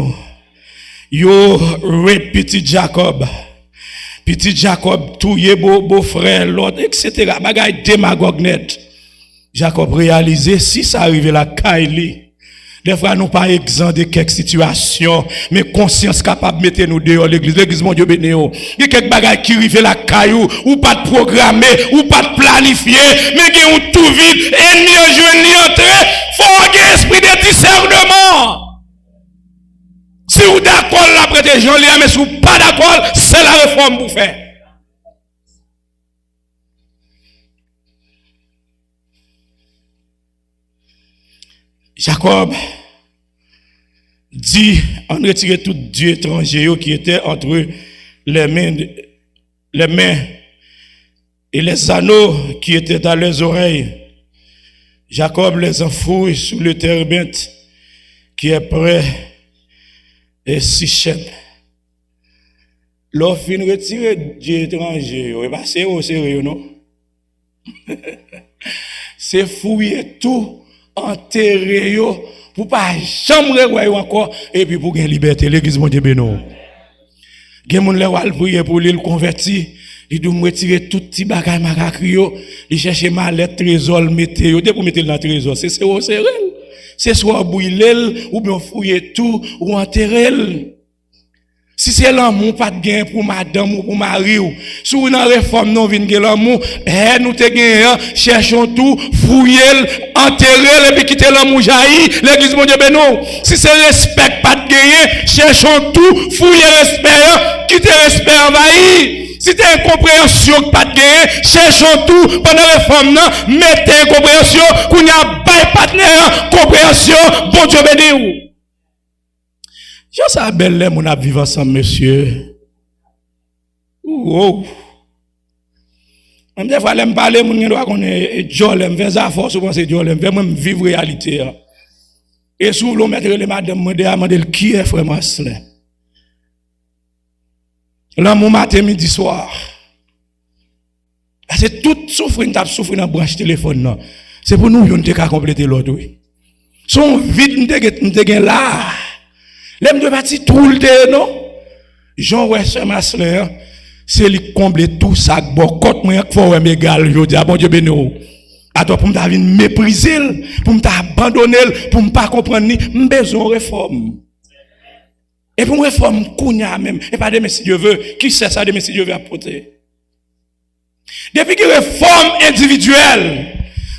Yo petit Jacob. Petit Jacob touye beau frère l'autre etc. Bagay démagogue net. Jacob réalisé si ça arrive la Kaili. Des fois nous pas exempt de quelques situations mais conscience capable mettre nous dehors l'église mon Dieu béni. Il y a quelques bagages qui arrivent la caillou ou pas de programmer ou pas de planifier mais qui ont tout vide et ni en jouer ni entrer faut un esprit de discernement. Si vous d'accord la prêter Jean Léa mais si vous pas d'accord c'est la réforme pour faire. Jacob dit, on retirait tout Dieu étranger qui était entre les mains et les anneaux qui étaient à leurs oreilles. Jacob les enfouit sous le terbinthe qui est près et Sichem. L'offre retiré Dieu étranger, c'est au sérieux, non? c'est fouiller tout, enterrer yo, pour pas jamais revoir encore, et puis pour gagner liberté, l'église mon Dieu béno. Gen moun le wal prier pour l'île converti, il doit me retirer tout petit bagay makakri yo, il cherche mallette trésor mettre yo, pour mettre dans trésor, c'est serrel. C'est soit brûler ou bien fouiller tout ou enterrer. Si c'est l'amour pas de gain pour madame ou pour mari ou si vous dans réforme non vinn gen l'amour, nous te gain cherchons tout, fouiller, enterrer et puis quitter l'amour jaillit, l'église mon Dieu béno. Si c'est respect pas de gain, cherchons tout, fouiller respect, quitter respect envahi. Si t'es incompréhension pas de gain, cherchons tout pendant réforme non, mettez incompréhension qu'on y a pas partenaire, compréhension, bon Dieu béni ou. Je sais belle mon a vivre ensemble monsieur. Oh. Même des fois l'aime parler mon doit connaître Dieu l'aime faire ça force penser Dieu l'aime faire même vivre réalité. Et souvent l'on mettre les madame demander qui est frère Marcelin. L'amour matin midi soir. C'est toute souffrance t'a souffrir dans branche téléphone non. C'est pour nous on te ca compléter l'autre oui. Son vide n'te là. L'aime de parti tout le temps, non? Jean ouais, ce Marcelin, c'est lui combler tout ça, bon, quand moi, il faut m'égal, je dis, bon Dieu béni. À toi, pour me mépriser, pour m'abandonner, pour me pas comprendre, j'ai besoin de réforme. Et pour me réforme, kounya même, et pas demain si Dieu veut, qui sait ça demain si Dieu veut apporter? Depuis que réforme individuelle,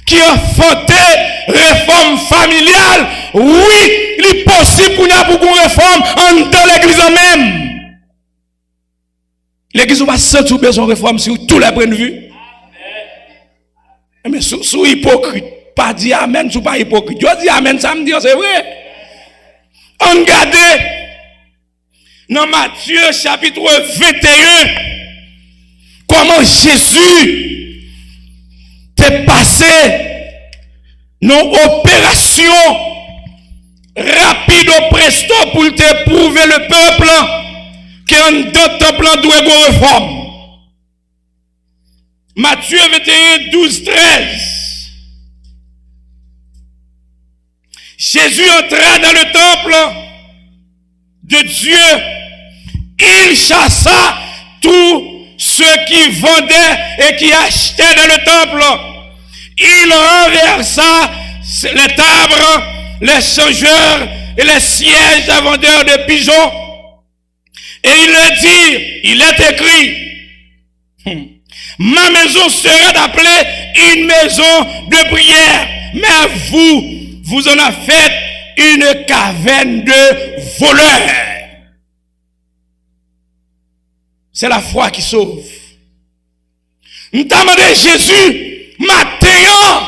qui a fondé réforme familiale, oui, il est possible qu'on a beaucoup de réforme dans l'église même. L'église va sentir besoin de réforme sur tous les points de vue. Mais sous hypocrite, pas dit amen, sous pas hypocrite. Je dis amen, ça me dit, c'est vrai. On regarde dans Matthieu chapitre 21, comment Jésus t'es passé non opération rapide au presto pour te prouver le peuple qu'en deux temple doit une réforme. Matthieu 21, 12, 13. Jésus entra dans le temple de Dieu. Il chassa tous ceux qui vendaient et qui achetaient dans le temple. Il renversa les tables, les changeurs et les sièges des vendeurs de pigeons. Et il leur dit, il est écrit, ma maison sera appelée une maison de prière, mais vous en avez fait une caverne de voleurs. C'est la foi qui sauve. Nous t'avons demandé Jésus, matin,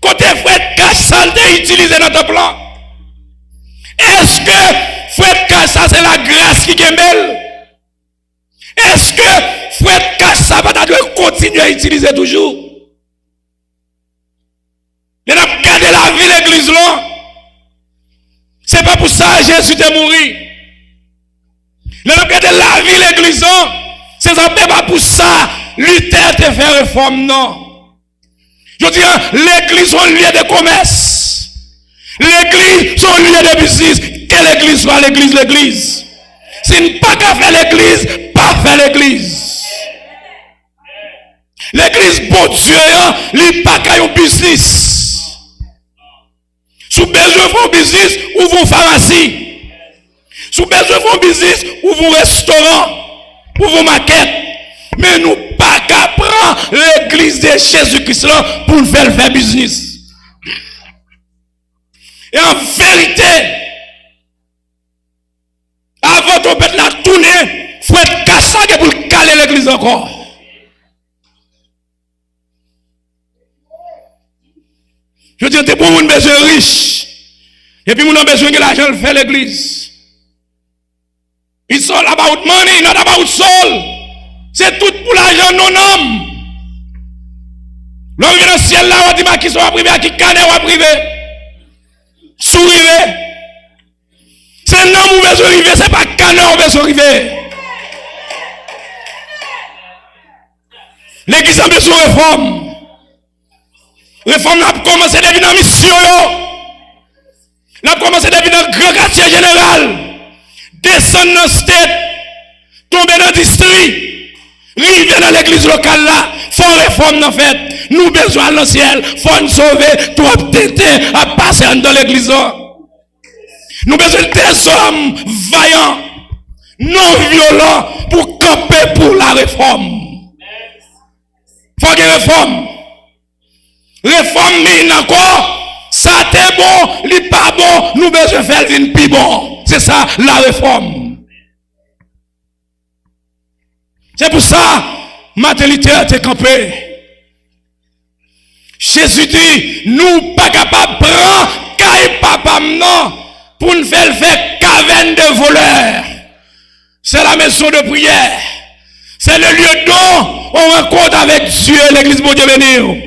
côté frère Kassal t'est utilisé dans ton plan. Est-ce que frère Kassal c'est la grâce qui est belle? Est-ce que frère Kassal va continuer à utiliser toujours? Il a gardé la vie de l'église là. C'est pas pour ça que Jésus est mort. Il a gardé la vie de l'église là. C'est pas pour ça Luther te fait réforme, non. Je dis, l'église est un lieu de commerce. L'église est un lieu de business. Que l'église soit l'église. Si pas qu'à faire l'église, pas faire l'église. L'église, bon Dieu, il pas qu'à un business. Si vous besoin de faire un business, ouvrez une pharmacie. Si vous besoin de faire un business, ouvrez un restaurant, ouvrez une maquette. Mais nous pas qu'à prendre l'église de Jésus-Christ là pour faire business. Et en vérité, avant de mettre la tournée, il faut être cassé pour caler l'église encore. Je dis, c'est pour une besoin riche. Et puis, nous avons besoin de l'argent de faire l'église. It's all about money, not about soul. C'est tout pour l'argent non homme. L'homme vient dans le ciel là, on dit qui sont privé, qui canne ou privé. Sourive. C'est l'homme ou besoin arriver, c'est pas canne ou besoin arriver. L'église a besoin de réforme. Réforme a commencé depuis dans mission. La commencé depuis dans le grand quartier général. Descendre dans le state. Tomber dans le district. River dans l'église locale là. Faut réforme en fait. Nous besoin dans le ciel. Faut nous sauver. Trop tété à passer dans l'église. Nous besoin des hommes vaillants. Non violents. Pour camper pour la réforme. Faut qu'il y ait réforme. Réforme, mais encore, ça t'est bon, li pas bon, nous besoin faire une plus bon. C'est ça, la réforme. C'est pour ça, maternité a été campée. Jésus dit, nous pas capables de prendre, caille papa non, pour nous faire caverne de voleurs. C'est la maison de prière. C'est le lieu dont on rencontre avec Dieu, l'église de Dieu béni.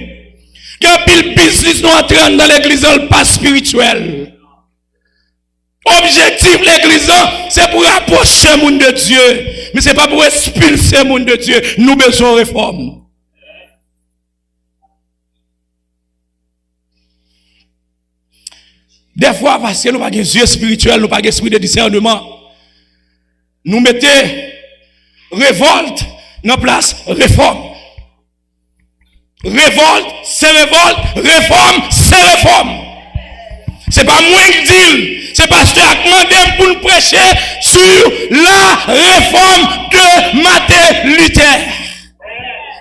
Que pile business nous entraîne dans l'église, pas spirituel. Objectif l'église, c'est pour rapprocher le monde de Dieu. Mais c'est pas pour expulser le monde de Dieu. Nous besoin de réforme. Des fois, parce que nous n'avons pas de yeux spirituels, nous n'avons pas d'esprit de discernement, nous mettons révolte dans place réforme. Révolte, c'est révolte. Réforme, c'est réforme. C'est pas moi qui dis. C'est pasteur qui demande pour nous prêcher sur la réforme de Martin Luther.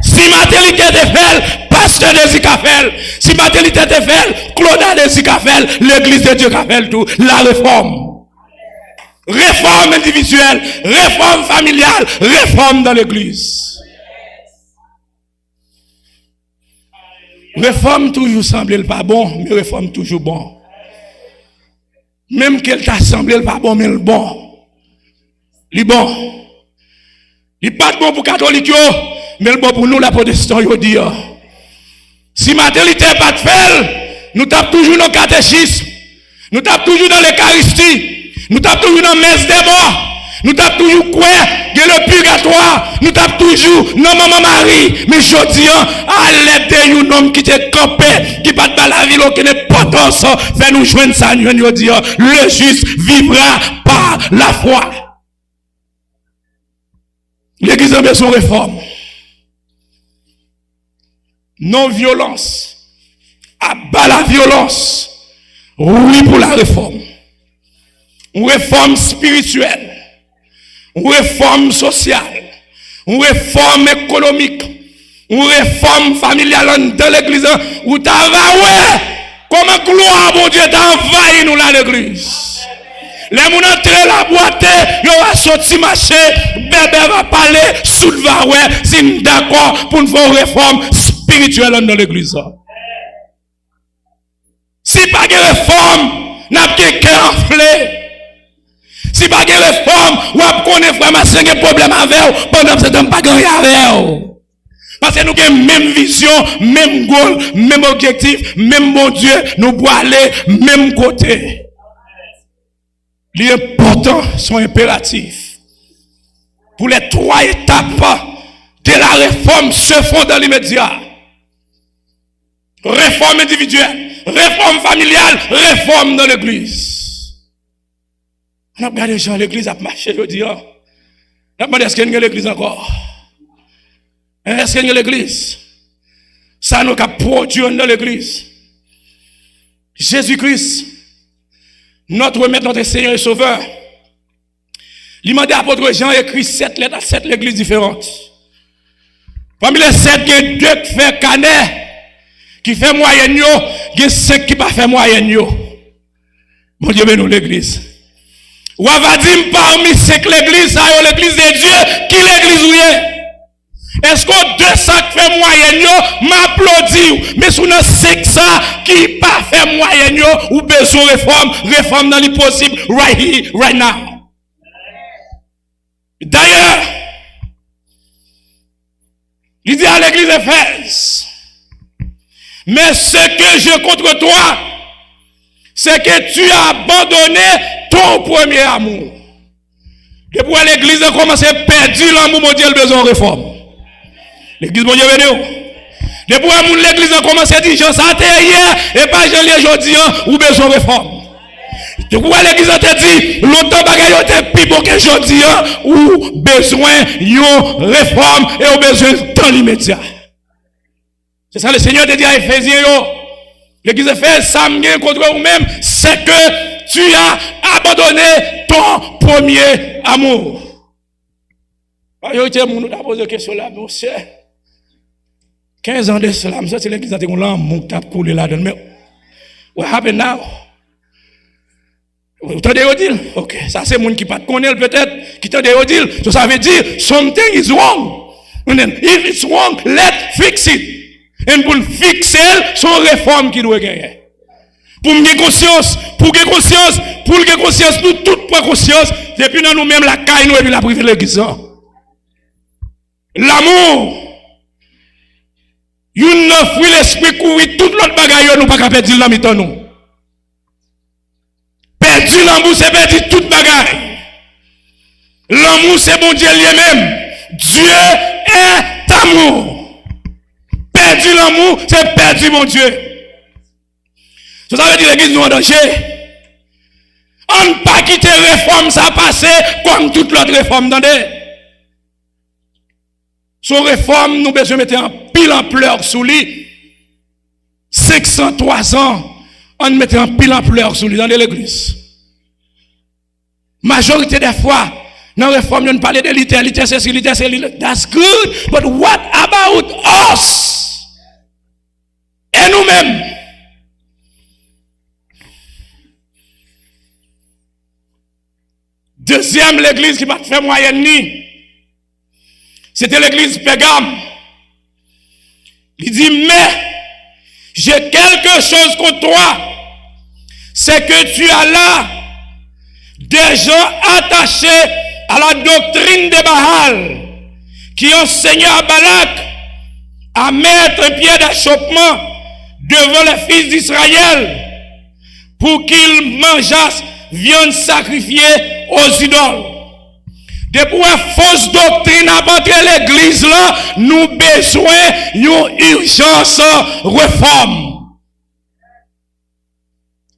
Si Martin Luther te fait, pasteur de Zikafel. Si Martin Luther te fait, Claude de Zikafel, l'église de Dieu qui fait tout. La réforme. Réforme individuelle, réforme familiale, réforme dans l'église. Réforme toujours semble pas bon, mais réforme toujours bon. Même qu'elle t'a semblé pas bon, mais le bon. Il bon. Il pas bon pour catholique, mais le bon pour nous, la protestants, yo dit. Si maternité pas de fait, nous tapons toujours dans le catéchisme. Nous tapons toujours dans l'Eucharistie. Nous tapons toujours dans la messe des morts. Nous tapons toujours quoi? Le purgatoire. Nous tapons toujours non maman Marie. Mais je dis, à l'aide d'un homme qui te campé, qui pas de la vie, qui n'est pas dans ça, fait nous joindre ça, nous dit, le juste vivra par la foi. L'église a besoin de réforme. Non-violence. Abat la violence. Oui pour la réforme. Une réforme spirituelle. Une réforme sociale, une réforme économique, une réforme familiale dans l'église, où tu as comment gloire, mon Dieu, t'as envahi nous dans l'église. Les gens entrent la boîte, ils vont sortir marché, bébé va parler, soulever, ouais, c'est d'accord pour une réforme spirituelle dans l'église. Si pas de réforme, n'a pas de cœur enflé. Si pas de réforme, ou à connaître vraiment c'est un problème avec vous, pendant que vous pas gagné avec vous. Parce que nous avons même vision, même goal, même objectif, même bon Dieu, nous pouvons aller même côté. Les importants sont impératifs. Pour les 3 étapes de la réforme se font dans l'immédiat. Réforme individuelle, réforme familiale, réforme dans l'église. On a regardé les gens, l'église a marché, je dis. On a demandé est-ce qu'il y a l'église encore? Est-ce qu'il y a l'église? Ça nous a produit dans l'église. Jésus-Christ, notre maître, notre Seigneur et Sauveur, il m'a dit à l'apôtre Jean écrit 7 lettres à 7 églises différentes. Parmi les 7, il y a 2 qui fait canet, qui fait moyenne, il y a 5 qui ne fait pas moyenne. Mon Dieu, mais nous l'église. Ou va dire parmi ces l'église, ça y l'église de Dieu, qui l'église où est? Est-ce qu'on 200 qui fait moyen, m'applaudit, mais sous nos 500 qui pas fait moyen, ou besoin réforme dans l'impossible, right here, right now. D'ailleurs, il dit à l'église d'Éphèse, mais ce que je contre toi, c'est que tu as abandonné ton premier amour. Et pour l'église a commencé à perdre l'amour, mon Dieu, le besoin de réforme. L'église, mon Dieu, Depuis que l'église a commencé à dire, Jean, ça a hier, et pas Jean, les aujourd'hui, ou besoin de réforme. Depuis que l'église a dit, longtemps, bagaille, était plus beau que aujourd'hui, ou besoin de réforme, et ou besoin de temps immédiat. C'est ça le Seigneur te dit à Éphésiens, l'église a fait ça, contre vous-même, c'est que tu as abandonné ton premier amour. Yo, tu nous a posé une question là, mon cher. 15 ans de cela, je sais l'église a dit qu'on l'a coulé là-dedans. Mais, what happened now? Vous entendez dire? Ok, ça c'est monde qui pas connaît peut-être, qui t'entendez dire. Ça veut dire, something is wrong. And then, if it's wrong, let's fix it. Et pour le fixer, son réforme qui doit gagner. Pour me conscience, pour que conscience, nous toutes prendre conscience, depuis dans nous-mêmes la caille nous et puis la privé l'église. L'amour. Une fruit l'esprit courir toute l'autre bagaille nous pas capable perdre dans mi-temps nous. Perdu l'amour c'est perdu toute bagaille. L'amour c'est bon Dieu lui-même. Dieu est amour. Perdu l'amour c'est perdu mon Dieu. Ça veut dire l'église nous en danger. On ne pas quitter réforme ça passer comme toute l'autre réforme d'année. Son réforme, nous besoin mettre en pile en pleurs sous lui. 503 ans, on mettait en pile en pleurs sous lui dans l'église. Majorité des fois, dans la réforme, on parle de l'ité, c'est that's good, but what about us? Et nous-mêmes? Deuxième, l'église qui m'a fait moyenne ni. C'était l'église Pégame. Il dit, mais j'ai quelque chose contre toi. C'est que tu as là des gens attachés à la doctrine de Baal qui enseignaient à Balak à mettre un pied d'achoppement devant les fils d'Israël pour qu'ils mangeassent viande sacrifiée aux idoles. Depuis une fausse doctrine à battre l'église là, nous besoin d'une urgence réforme.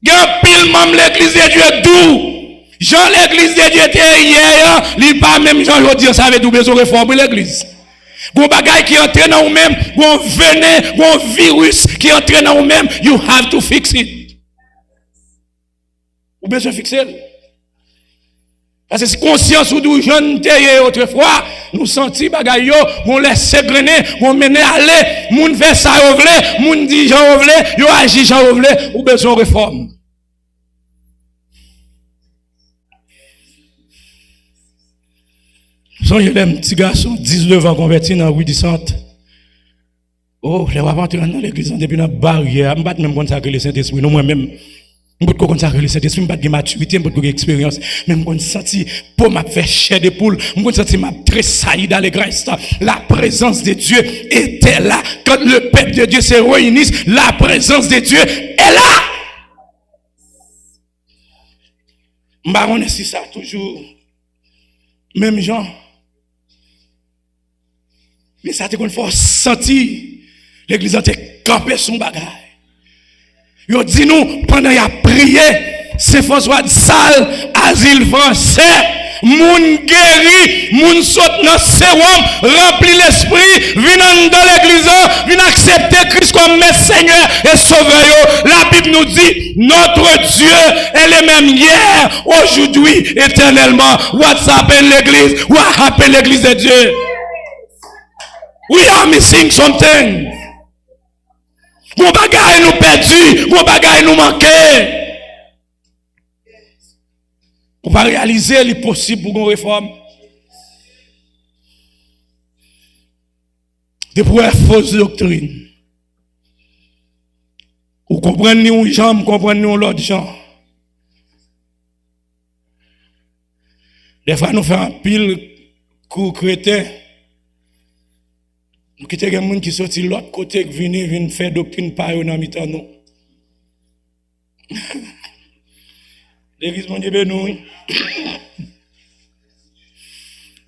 Il y a pile même l'église de Dieu d'où? Jean l'église de Dieu était hier, il pas même Jean aujourd'hui, ça veut tout besoin de réformer l'église. Bon bagaille qui entraîne dans vous-même, bon venin, bon virus qui entraîne dans vous-même, you have to fix it. Vous besoin de fixer. Parce que si conscience ou d'où jeune t'es autrefois, nous senti bagaille yo, on laisse grainer, on mener aller, moun fait ça ovlé, moun dit Jean ovlé, yo agit Jean ovlé, ou besoin de réforme. Songez les petits garçons, 19 ans convertis dans rue du Centre. Oh, les wap entrer dans l'église depuis dans barrière, m'pas même consacrer le Saint-Esprit, non moi-même. Je ne peux pas consacrer le Saint-Esprit, je ne peux pas de maturité, je ne peux pas d'expérience. Mais je me sens pour m'a faire chair de poule, je me sens m'a tressailli dans l'église. La présence de Dieu était là. Quand le peuple de Dieu se réunit, la présence de Dieu est là. Baron est si ça toujours. Même gens. Mais ça te qu'on faut sentir l'église a campé son bagage. Yo dit nous, pendant y a prié, c'est François de Salle, asile français, moun guéri, moun saute dans sérum, rempli l'esprit, vient dans l'église, vient accepter Christ comme maître Seigneur et sauveur. La Bible nous dit, notre Dieu est le même hier, aujourd'hui, éternellement. What's happened l'église? What happened l'église de Dieu? We are missing something. Mon bagage nous perdu, mon bagage nous manqué. Pour pas réaliser les possible pour une réforme. Depuis une fausse doctrine. Vous comprenez nous gens, vous comprenez nous l'autre gens. Des fois nous faisons un pile coup chrétien. Nous quittons les gens qui sont de l'autre côté, qui viennent faire doctrine par eux dans mi-temps nous. L'église mon Dieu béni.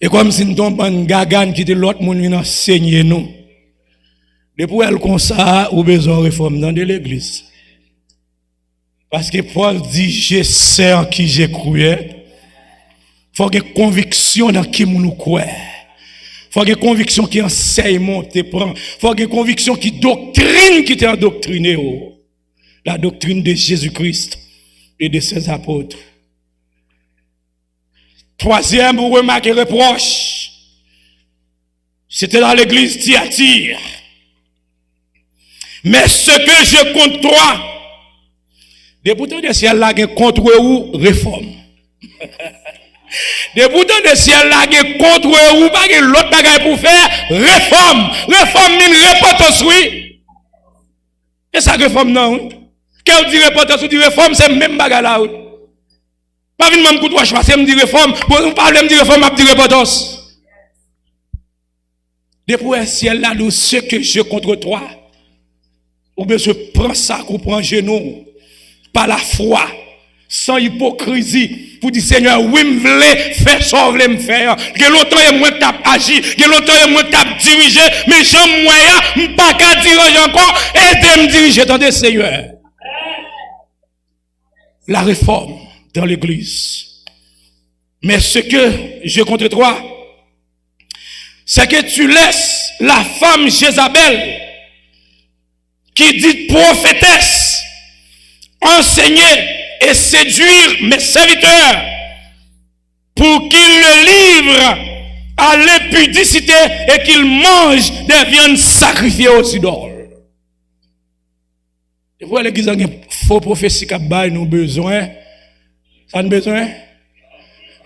Et comme si nous tombons en gagan qui de l'autre monde vient enseigner nous. Depuis elle comme ça, ou besoin de réforme dans l'église. Parce que Paul dit, je sais en qui j'ai cru. Il faut qu'il y ait conviction dans qui nous croit. Il faut qu'il y ait conviction qui enseignement te prend. Il faut qu'il y ait conviction qui doctrine qui t'est endoctriné. La doctrine de Jésus-Christ et de ses apôtres. Troisième, vous remarquez reproche. C'était dans l'église Thyatire. Mais ce que je compte toi, des boutons de ciel là contre ou réforme. Des boutons de ciel là contre ou pas l'autre bagaille pour faire réforme. Réforme mine repentance oui. Et ça réforme non. Quand on dit repentance ou dit réforme c'est même bagaille là. Pas venir même coup de choisir me dit réforme, pour on parler me dit réforme m'a dit repentance. Depuis le ciel là nous ce que je contre toi. Ou bien je prends ça qu'on prend genou par la foi, sans hypocrisie, pour dire Seigneur, oui, me voulais faire ça, voulais me faire. Il y a longtemps, il y a moins tap agi, il y a longtemps, il y a moins tap dirigé, mais j'en moyen, je ne pas qu'à diriger encore, aidez-moi diriger, attendez Seigneur. La réforme dans l'église. Mais ce que je contre toi, c'est que tu laisses la femme Jézabel, qui dit prophétesse, enseigner et séduire mes serviteurs pour qu'ils le livrent à l'impudicité et qu'ils mangent des viandes sacrifiées aux idoles. Et vous, l'église a une faux prophétie qui a nous besoin. Ça a besoin?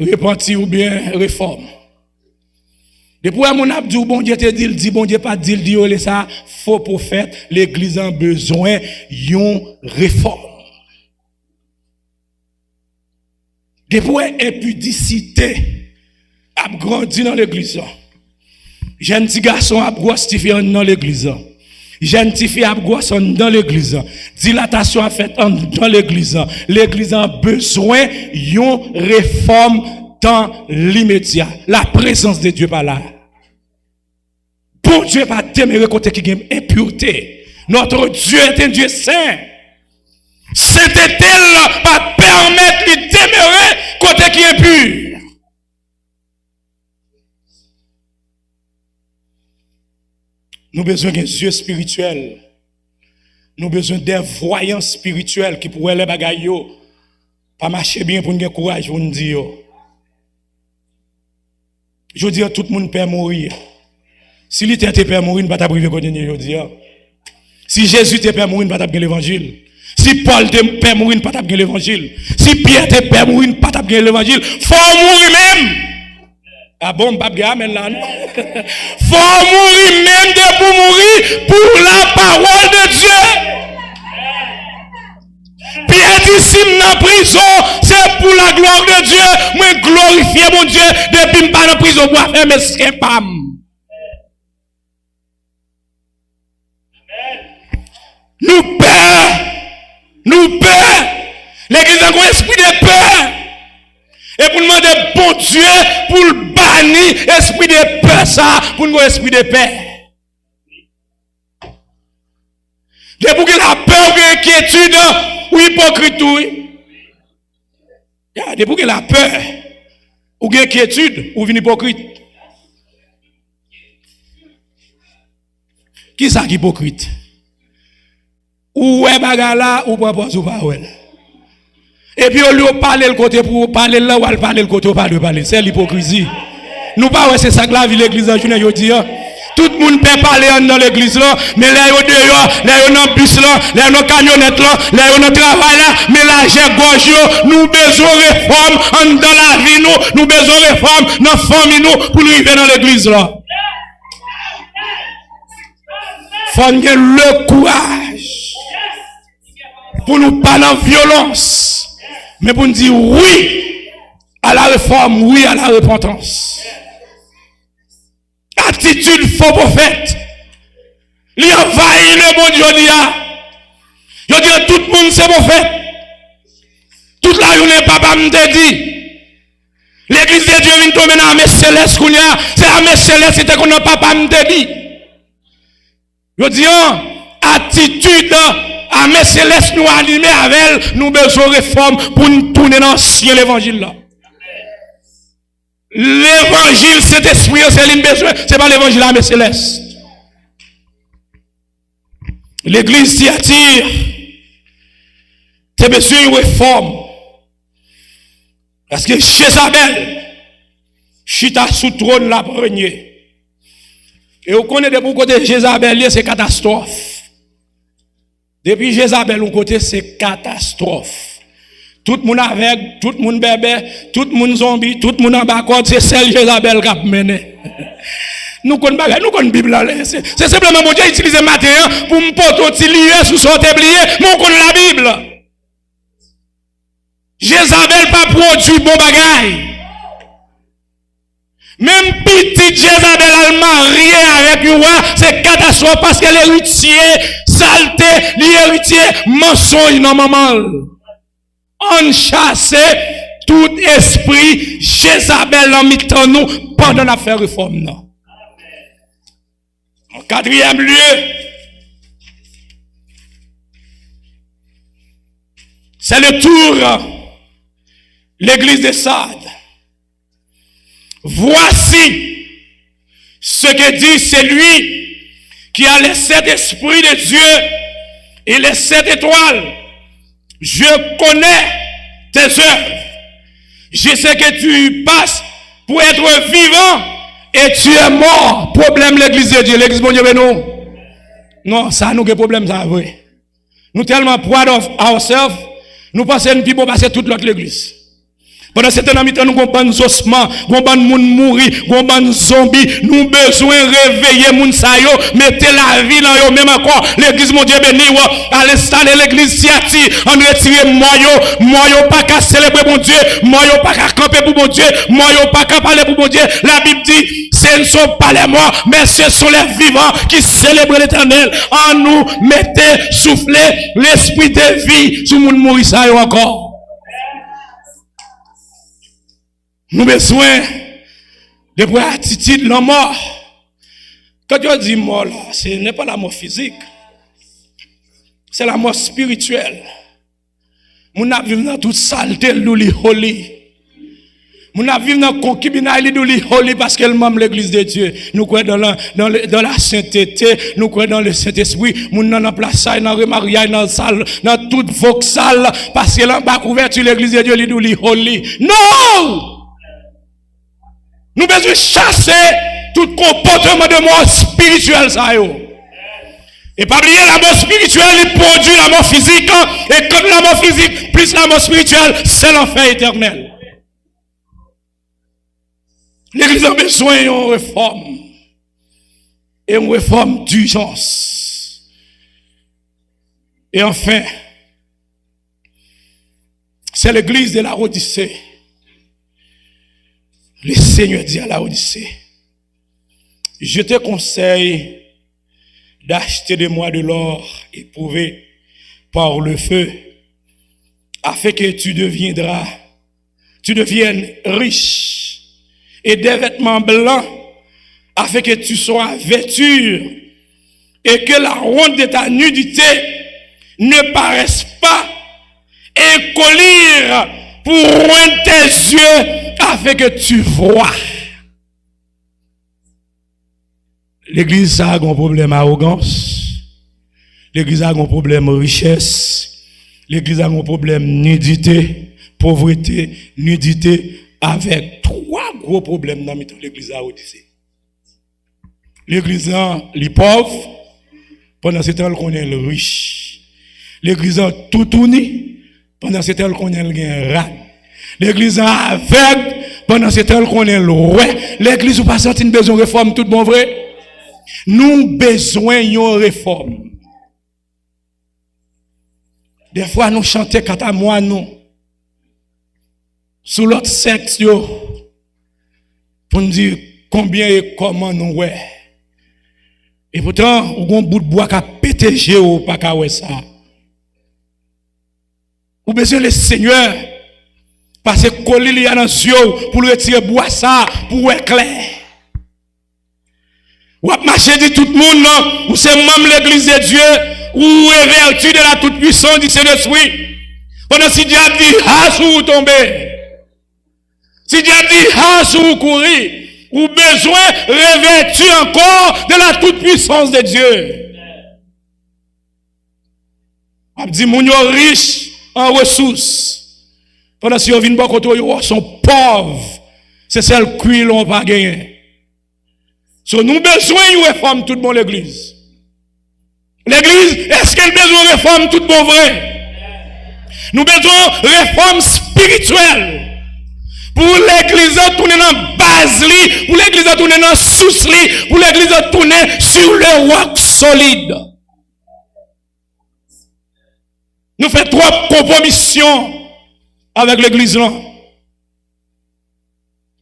Repentir ou bien réforme. Depuis à mon abdou, bon Dieu te dit, bon Dieu pas dit, ça, faux prophète, l'église a besoin d'une réforme. Depuis impudicité, a grandi dans l'église. Jeune petit garçon a grossifié dans l'église. Jeune petite fille a grossifié dans l'église. Dilatation a fait dans l'église. L'église a besoin d'une réforme dans l'immédiat. La présence de Dieu par là. Bon Dieu pas témérer côté qui gagne impureté. Notre Dieu est un Dieu saint. Sainteté pas permettre de témérer côté qui est impur. Nous avons besoin d'un Dieu spirituel. Nous avons besoin d'un voyant spirituel qui pourrait les bagailles pas marcher bien pour nous avoir courage pour nous dire. Je dis à tout le monde peut mourir. Si l'État te peut mourir, ne pas t'abriver continuer je dis. Si Jésus te peut mourir, ne pas t'abriver l'évangile. Si Paul te peut mourir, ne pas t'abriver l'évangile. Si Pierre te peut mourir, ne pas t'abriver l'évangile. Faut mourir même. Ah bon, pas bien, amen là. Faut mourir même de pour mourir pour la parole de Dieu. Pierre dit, si je suis en prison, c'est pour la gloire de Dieu. Moi, glorifier mon Dieu depuis que je suis pas en prison pour faire mes sképam. Nous peur. L'église a un esprit de peur. Et pour demander bon Dieu, pour le bannir, esprit de peur, ça, pour nous esprit de paix. Depuis que la peur ou l'inquiétude, ou hypocrite, oui. Depuis que la peur ou l'inquiétude, ou hypocrite. Qui ça qui hypocrite? Ou est bagala ou propose ou pas ouais. Et puis on lui parle le côté pour parler là ou parler le côté pour parler. C'est l'hypocrisie. Nous pas ouais c'est ça que la vie l'église en journée aujourd'hui. Tout le monde peut parler dans l'église là, mais là yo dehors, là yo dans bus là, là dans camionnette là, là yo dans travail là, mais là j'ai gauche nous besoin réforme dans la vie nous besoin réforme dans famille nous pour arriver dans l'église là. Faut avoir le courage pour nous pas dans violence, mais pour nous dire oui à la réforme, oui à la repentance. Attitude faux prophète. Il envahit le bon Dieu. Je dis tout le monde c'est prophète. Toute la journée papa me dit. L'église de Dieu vient tomber dans la messe céleste. C'est la messe céleste c'était qu'on a papa me dit. Je dis, attitude armée céleste nous animer avec elle, nous besoin de réforme pour nous tourner dans l'ancien évangile là. L'évangile, cet esprit, c'est l'une besoin, c'est pas l'évangile armée céleste. L'église s'y attire. C'est besoin d'une réforme. Parce que Jézabel, chita sous trône la première. Et vous connaissez de mon côté Jézabel, c'est catastrophe. Depuis Jézabel, au côté, c'est catastrophe. Tout le monde avec, tout le monde bébé, tout le monde zombie, tout le monde en bas, c'est celle Jézabel qui a mené. Nous connaissons la Bible. C'est simplement mon Dieu utilise matin pour me porter un petit lieu sous son tablier, mais on connaît la Bible. Jézabel pas produit bon bagaille. Même petite Jézabel elle mariée avec un roi, c'est catastrophe parce qu'elle est héritier, saleté, l'héritier, mensonge normalement. On chasse tout esprit Jézabel en mitant nous pendant l'affaire réforme. Non. En quatrième lieu, c'est le tour, l'église de Sardes. Voici ce que dit celui qui a les 7 esprits de Dieu et les 7 étoiles. Je connais tes œuvres. Je sais que tu passes pour être vivant et tu es mort. Problème l'église de Dieu. L'église de Dieu, non. Non, ça nous a problème, ça, vrai. Nous tellement proud of ourselves, nous pensons que nous passer toute l'autre l'église. Pendant ce temps, nous avons un ossements, nous avons un mourir, nous avons un zombie, nous avons besoin de réveiller moun sayo, mettez la vie dans yo, même encore, l'église, mon Dieu béni, à l'installer l'église Siati, en retirer moyo pas qu'à célébrer mon Dieu, moyo pas qu'à camper pour mon Dieu, moyo pas qu'à parler pour mon Dieu. La Bible dit, ce ne sont pas les morts, mais ce sont les vivants qui célèbrent l'éternel. En nous, mettez, soufflez l'esprit de vie, sur moun mourir sayo encore. Nous avons besoin de prendre attitude de la mort. Quand je dis mort, ce n'est pas la mort physique. C'est la mort spirituelle. Nous avons vécu dans toute saleté, nous holy. Nous avons vécu dans le concubinage, nous holy parce qu'elle même l'église de Dieu. Nous croyons dans la sainteté, nous croyons dans le Saint-Esprit. Nous sommes dans la place, dans le mariage, dans la salle, dans toute vos salles, parce qu'elle n'a pas couverture l'église de Dieu, nous holy. Non! Nous devons chasser tout comportement de mort spirituelle. Et pas oublier la mort spirituelle, il produit la mort physique. Et comme la mort physique, plus la mort spirituelle, c'est l'enfer éternel. L'église a besoin d'une réforme. Et une réforme d'urgence. Et enfin, c'est l'église de la Odyssée. Le Seigneur dit à la Odyssée, je te conseille d'acheter de moi de l'or éprouvé par le feu, afin que tu deviennes riche, et des vêtements blancs, afin que tu sois vêtu, et que la honte de ta nudité ne paraisse pas, et collir pour rendre tes yeux, afin que tu vois. L'église a un problème arrogance. L'église a un problème richesse. L'église a un problème nudité, pauvreté, nudité, avec 3 gros problèmes dans l'église à Odyssée. L'église est pauvre, pendant ce temps qu'on est le riche. L'église est tout tourné, pendant ce temps qu'on est le rat. L'église est aveugle, pendant ce temps qu'on est le roi. L'église n'a pas senti une besoin de réforme, tout bon vrai? Nous besoin d'une réforme. Des fois, nous chantons kata moi, nous. Sous l'autre sexe, pour nous dire combien et comment nous, ouais. Et pourtant, on a un bout de bois qui a pété, ou pas qu'à ça. Ou besoin le Seigneur. Parce que coller les yeux dans les yeux pour retirer bois ça pour éclair. Ou marcher dit tout le monde, non, ou c'est même l'église de Dieu, ou est vertu de la toute-puissance du Saint-Esprit. Pendant si Dieu a dit, ah, sous vous tomber. Si Dieu a dit, ah, sous vous courir. Ou besoin revêtu encore de la toute-puissance de Dieu. On dit, moun yo riche en ressources. Pendant si on vient pas côté yo sont pauvres. C'est celle qui l'ont pas gagné. So nous besoin de réforme tout bon l'église. L'église, est-ce qu'elle besoin de réforme tout bon vrai? Nous besoin de réforme spirituelle. Pour l'église à tourner dans base li, pour l'église à tourner dans sous li, pour l'église à tourner sur le roc solide. Nous faisons trop compromissions avec l'église là.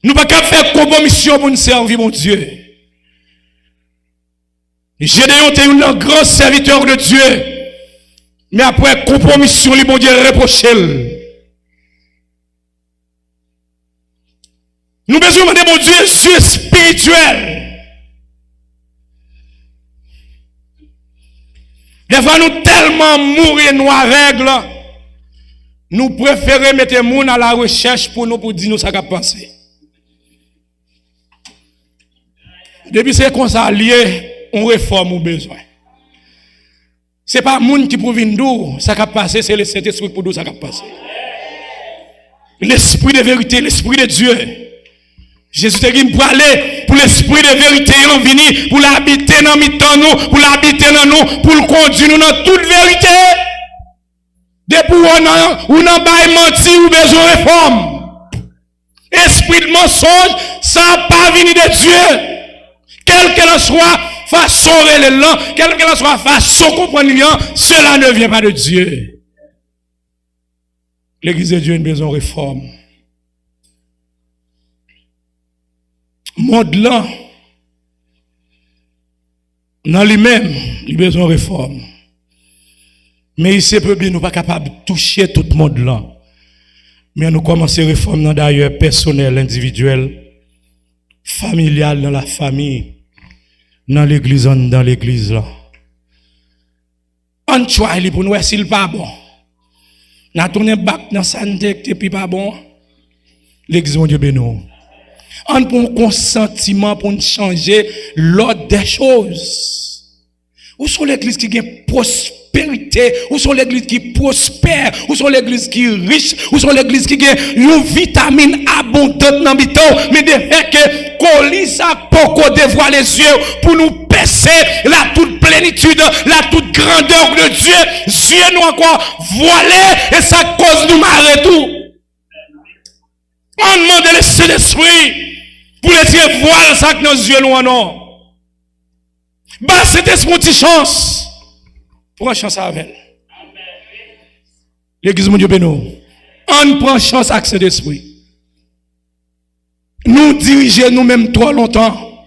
Nous ne pouvons pas faire compromission pour nous servir mon Dieu. Gédéon était un grand serviteur de Dieu. Mais après compromission, le bon Dieu reproché. Nous besoin de mon Dieu, Dieu spirituel. Des fois, nous tellement mourir nous à règle. Nous préférons mettre les gens à la recherche pour nous pour dire nous ce qu'on pense. Depuis c'est qu'on s'allie, on réforme au besoin. C'est pas moun qui pour venir d'où ça va passer, c'est le Saint-Esprit pour d'où ça va passer. L'esprit de vérité, l'esprit de Dieu. Jésus te dit pour aller pour l'esprit de vérité en venir pour l'habiter dans nous, pour l'habiter dans nous, pour le conduire nous dans toute vérité. Depuis on n'a pas menti ou besoin de réforme. Esprit de mensonge, ça n'a pas venu de Dieu. Quelle qu'elle soit façon relèvant, quelle qu'elle soit façon comprendre, cela ne vient pas de Dieu. L'église de Dieu a besoin de réforme. Monde là, dans lui-même, il a besoin de réforme. Mais il sait peuple, nous ne sommes pas capables de toucher tout le monde là. Mais nous commençons à réformer d'ailleurs personnel, individuel, familial dans la famille, dans l'église là. On choisit pour nous s'il pas bon. On a tourné bac dans santé et puis pas bon. L'église mon Dieu béni. On prend un consentiment pour nous changer l'ordre des choses. Où sont l'église qui gagne prospérité? Où sont l'église qui prospère? Où sont l'église qui est riche? Où sont l'église qui gagne une vitamine abondante dans le temps? Mais de fait que colis a beaucoup dévoile les yeux pour nous percer la toute plénitude, la toute grandeur de Dieu. Dieu nous encore voilé et ça cause nous marrer tout. On demande le Saint-Esprit pour laisser voir ça que nos yeux nous en ont. Bah, cet esprit une chance. Prends chance avec elle. L'église, mon Dieu, béni. On prend chance avec cet esprit. Nous diriger nous-mêmes trop longtemps.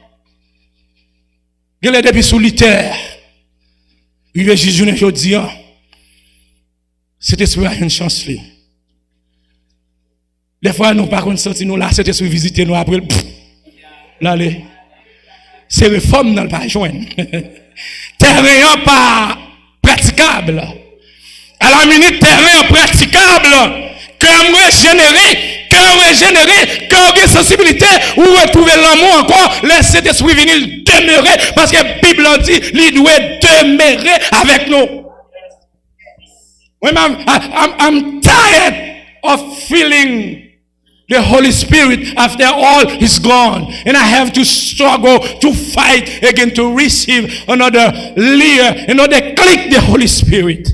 Gélé depuis solitaire. Il veut Jésus aujourd'hui. Cet esprit a une chance. Des fois, nous par contre sentir nous là, cet esprit visiter nous après. L'allez. C'est réforme dans le pas joindre. Terrain pas praticable. À la minute, terrain praticable. Cœur régénéré, cœur de sensibilité, ou retrouver l'amour encore, laissez cet esprit venir demeurer, parce que la Bible dit, il doit demeurer avec nous. I'm tired of feeling the Holy Spirit after all is gone. And I have to struggle to fight again to receive another layer, another click the Holy Spirit.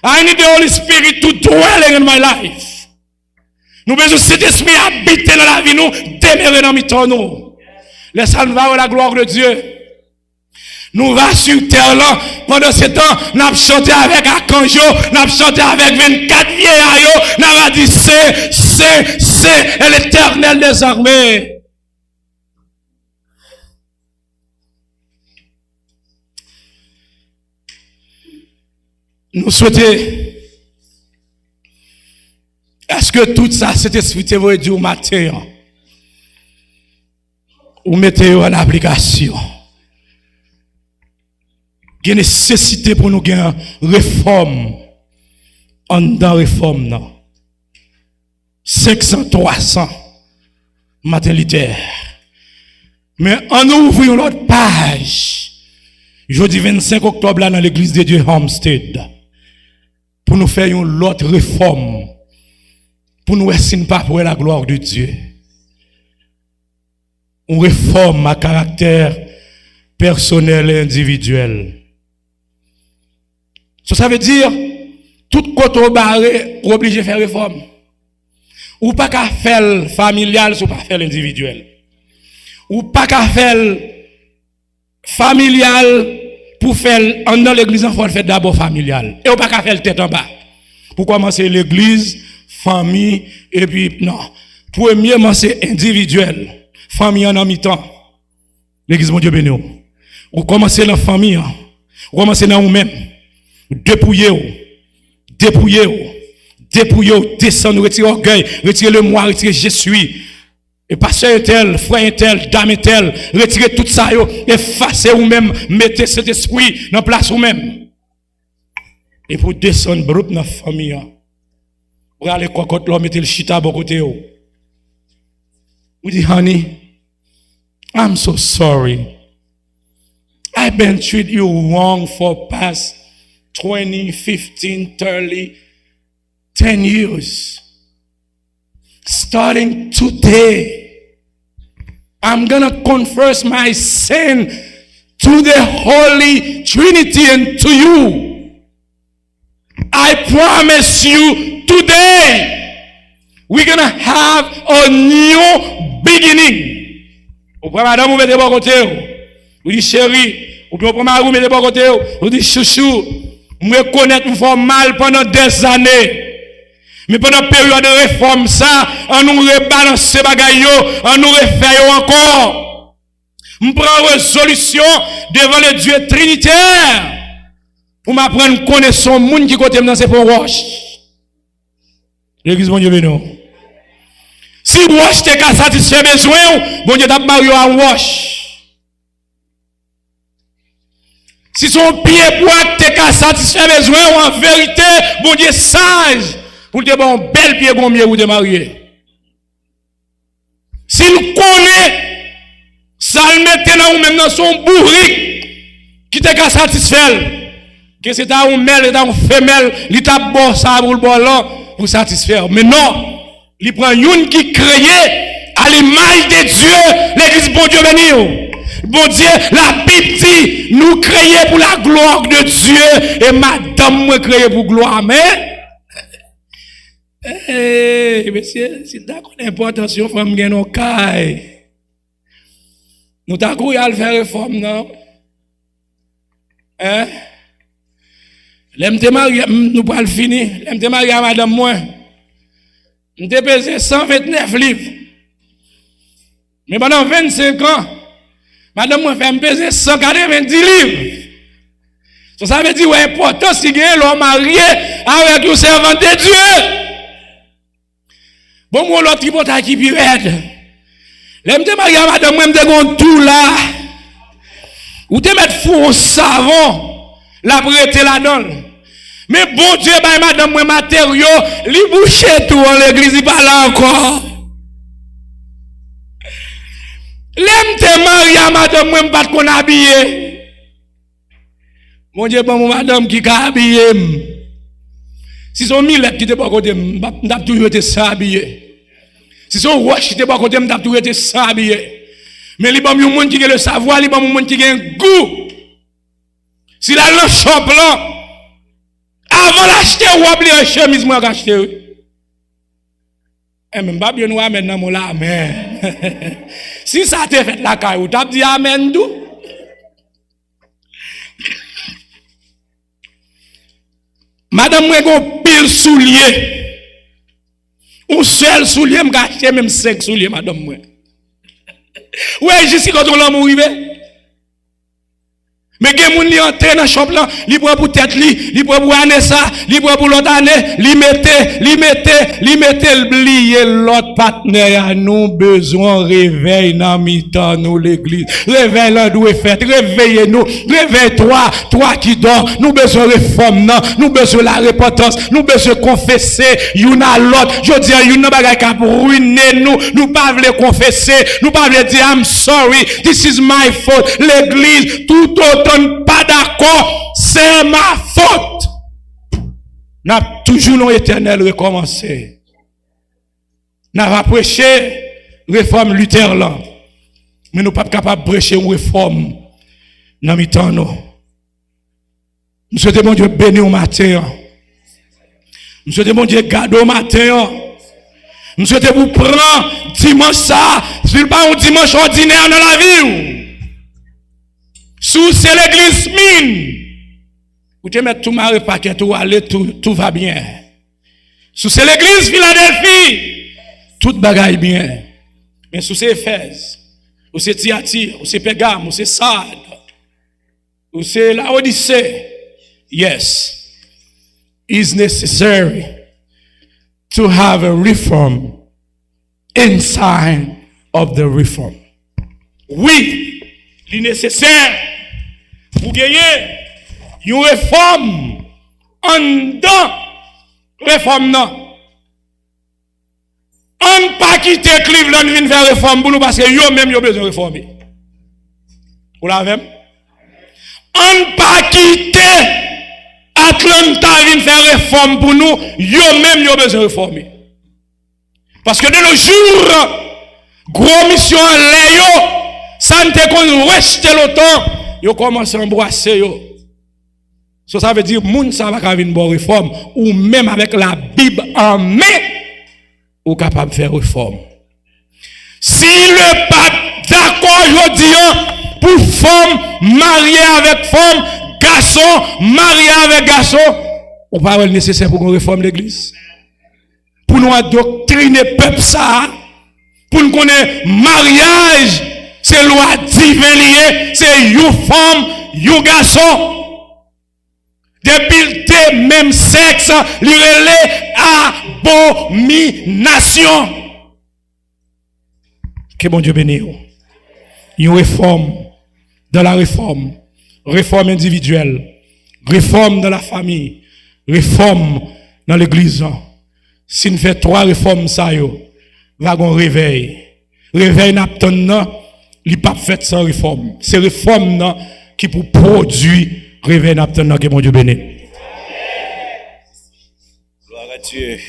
I need the Holy Spirit to dwell in my life. Nous besoin cet esprit habiter dans la vie, nous demeurer dans mes nous. Laissez nous voir la gloire de Dieu. Nous va sur terre là, pendant ce temps, nous avons chanté avec Archangeau, nous avons chanté avec 24 vieillards, nous avons dit c'est l'Éternel des armées. Nous souhaitons, est-ce que tout ça, cet esprit vous dit au matin, ou mettez en application? Il y a nécessité pour nous gagner réforme. En dans réforme, non. 500, 300 matin littéraire. Mais en ouvrant l'autre page, jeudi 25 octobre là dans l'église de Dieu Homestead, pour nous faire une autre réforme, pour nous essayer pas pour la gloire de Dieu. Une réforme à caractère personnel et individuel. Ça veut dire, tout côté barré, ou obligé de faire réforme. Ou pas qu'à faire familial, ou pas faire l'individuel. Ou pas qu'à faire familial, pour faire, en dans l'église, il faut faire d'abord familial. Et ou pas qu'à faire tête en bas. Pour commencer l'église, famille, et puis, non. Premièrement, c'est individuel. Famille en mi-temps. L'église, mon Dieu béni. Ou commencez dans la famille, ou commencez dans vous-même. Dépouillez-vous, descendez, retirez l'orgueil, retirez le moi, retirez je suis. Et pasteur tel, frère tel, dame tel, retirez tout ça, effacez vous-même, mettez cet esprit dans place vous-même. Et pour descendre, dans la famille, vous allez cocotte là, mettez le chita à côté. Vous dites, honey, I'm so sorry. I've been treating you wrong for past 20, 15, 30, 10 years. Starting today, I'm gonna confess my sin to the Holy Trinity and to you. I promise you today, we're gonna have a new beginning. Ou prend madame, vous mettez bon côté. Vous dites chérie, ou bien vous prenez vous mettez bon côté. Vous dites chouchou, me connaître vous fait mal pendant des années. Mais pendant la période de réforme, ça, on nous rebalance ces bagailles, on nous refait encore. Je prends résolution devant le Dieu trinitaire pour m'apprendre à connaître son monde qui côté dans ces ponts roches. L'église, mon Dieu, béni. Si roche t'es qu'à satisfaire besoin, bon Dieu t'a marié en roche. Si son pied boit t'es qu'à satisfaire besoin, en vérité, bon Dieu sage. Pour te bon bel pied bon mieux ou te marier. S'il connaît, ça le mette là ou même dans son bourrique, qui te qu'à satisfaire. Que c'est un mâle et un femelle, il t'a bon ça pour le bon là, pour satisfaire. Mais non, il prend une qui créé à l'image de Dieu, l'église bon Dieu béni. Bon Dieu, la Bible dit, nous créons pour la gloire de Dieu, et madame moi créé pour gloire, mais monsieur, si d'accord l'importance de femme gagne nos cailles. Nous t'avons à faire réforme, non? Hein? L'aime te marié, nous pas le finir. L'aime te marié à madame moi. Nous te pesé 129 livres. Mais pendant 25 ans, madame moi fait me peser 190 livres. Ça veut dire, ouais, important si gagne l'homme marié avec un servant de Dieu. Bon, moi, l'autre qui porte qui puis aide. L'aime te marié à madame, moi, me tout là. Ou te mettre fou au savon, la prêter la donne. Mais bon Dieu, bah, madame, moi, matériaux, li bouche tout en l'église, il pas là encore. L'aime te marié à madame, moi, pas qu'on habillé. Mon Dieu, bon, madame qui a habillé. Si son millet qui te pas côté, m'd'a toujours été sans habillé. Si son roche qui te pas côté, m'd'a toujours été sans habillé. Mais li bon yon monde qui a le savoir, li bon monde qui a un goût. Si la le shop là, avant l'acheter ou oublier un chemise moi acheter. Et même pas bien nous amen mon là amen. Si ça te fait la caille, ou t'a dit amen dou. Madame moi gon pile soulier. Un seul soulier m'ga acheter même 5 souliers madame moi. Ouais, je suis quand on l'a arrivé. Mais gen moun li entre dans chambre là, li prend pour tête li prend pour année ça, li prend pour l'autre année, li mette oublier l'autre partenaire. Nous besoin réveil dans mi-temps nous l'église. Réveil là doit fait, réveillez-nous, réveille-toi, toi qui dors. Nous besoin réforme non, nous besoin la repentance, nous besoin confesser une à l'autre. Je dis une bagay ka ruiner nous pas vle confesser, nous pas vle dire I'm sorry, this is my fault. L'église tout autant pas d'accord, c'est ma faute. N'a toujours non éternel recommencer. N'a pas prêché réforme Luther là. Mais nous pas capable de prêcher une réforme dans mi-temps nous. Nous souhaitons mon Dieu bénir au matin. Nous souhaitons mon Dieu garder au matin. Nous souhaitons vous prendre dimanche ça, c'est pas un dimanche ordinaire dans la vie. Sous c'est l'église mine. Vous te mettez tout marre paquet, tout aller, tout va bien. Sous c'est l'église Philadelphie, tout bagaille bien. Mais sous c'est Éphèse, ou c'est Thyatire, ou c'est Pégame, ou c'est Sardes, ou c'est la Odyssée. Yes, it's necessary to have a reform inside of the reform. Oui, il est nécessaire pour gagner une réforme en dedans réforme non. On pas quitter Cleveland vient faire réforme pour nous parce que yo même yo besoin de réformer. Vous l'avez? On pas quitter Atlanta vient faire réforme pour nous, yo même yo besoin de réformer. Parce que de nos jours, gros mission en l'air, ça ne te qu'on reste longtemps, yo commence à embrasser yo. Ça veut dire moun ça va venir bonne réforme ou même avec la Bible en main ou capable de faire réforme. Si le pape d'accord aujourd'hui pour femme mariée avec femme, garçon marié avec garçon, on pas nécessaire pour qu'on réforme l'église. Pour nous endoctriner peuple ça, pour nous connaître mariage, c'est loi divine liée, c'est you femme, you garçon. Depuis le même sexe, il relève abomination. Que bon Dieu bénisse. Une réforme dans la réforme, réforme individuelle, réforme dans la famille, réforme dans l'église. Si nous faisons 3 réformes, ça y est, va gon réveil. Réveil n'a pas il pas fait sans réforme. C'est réforme qui pour produire réveil n'a pas que mon Dieu bénisse. Gloire à Dieu.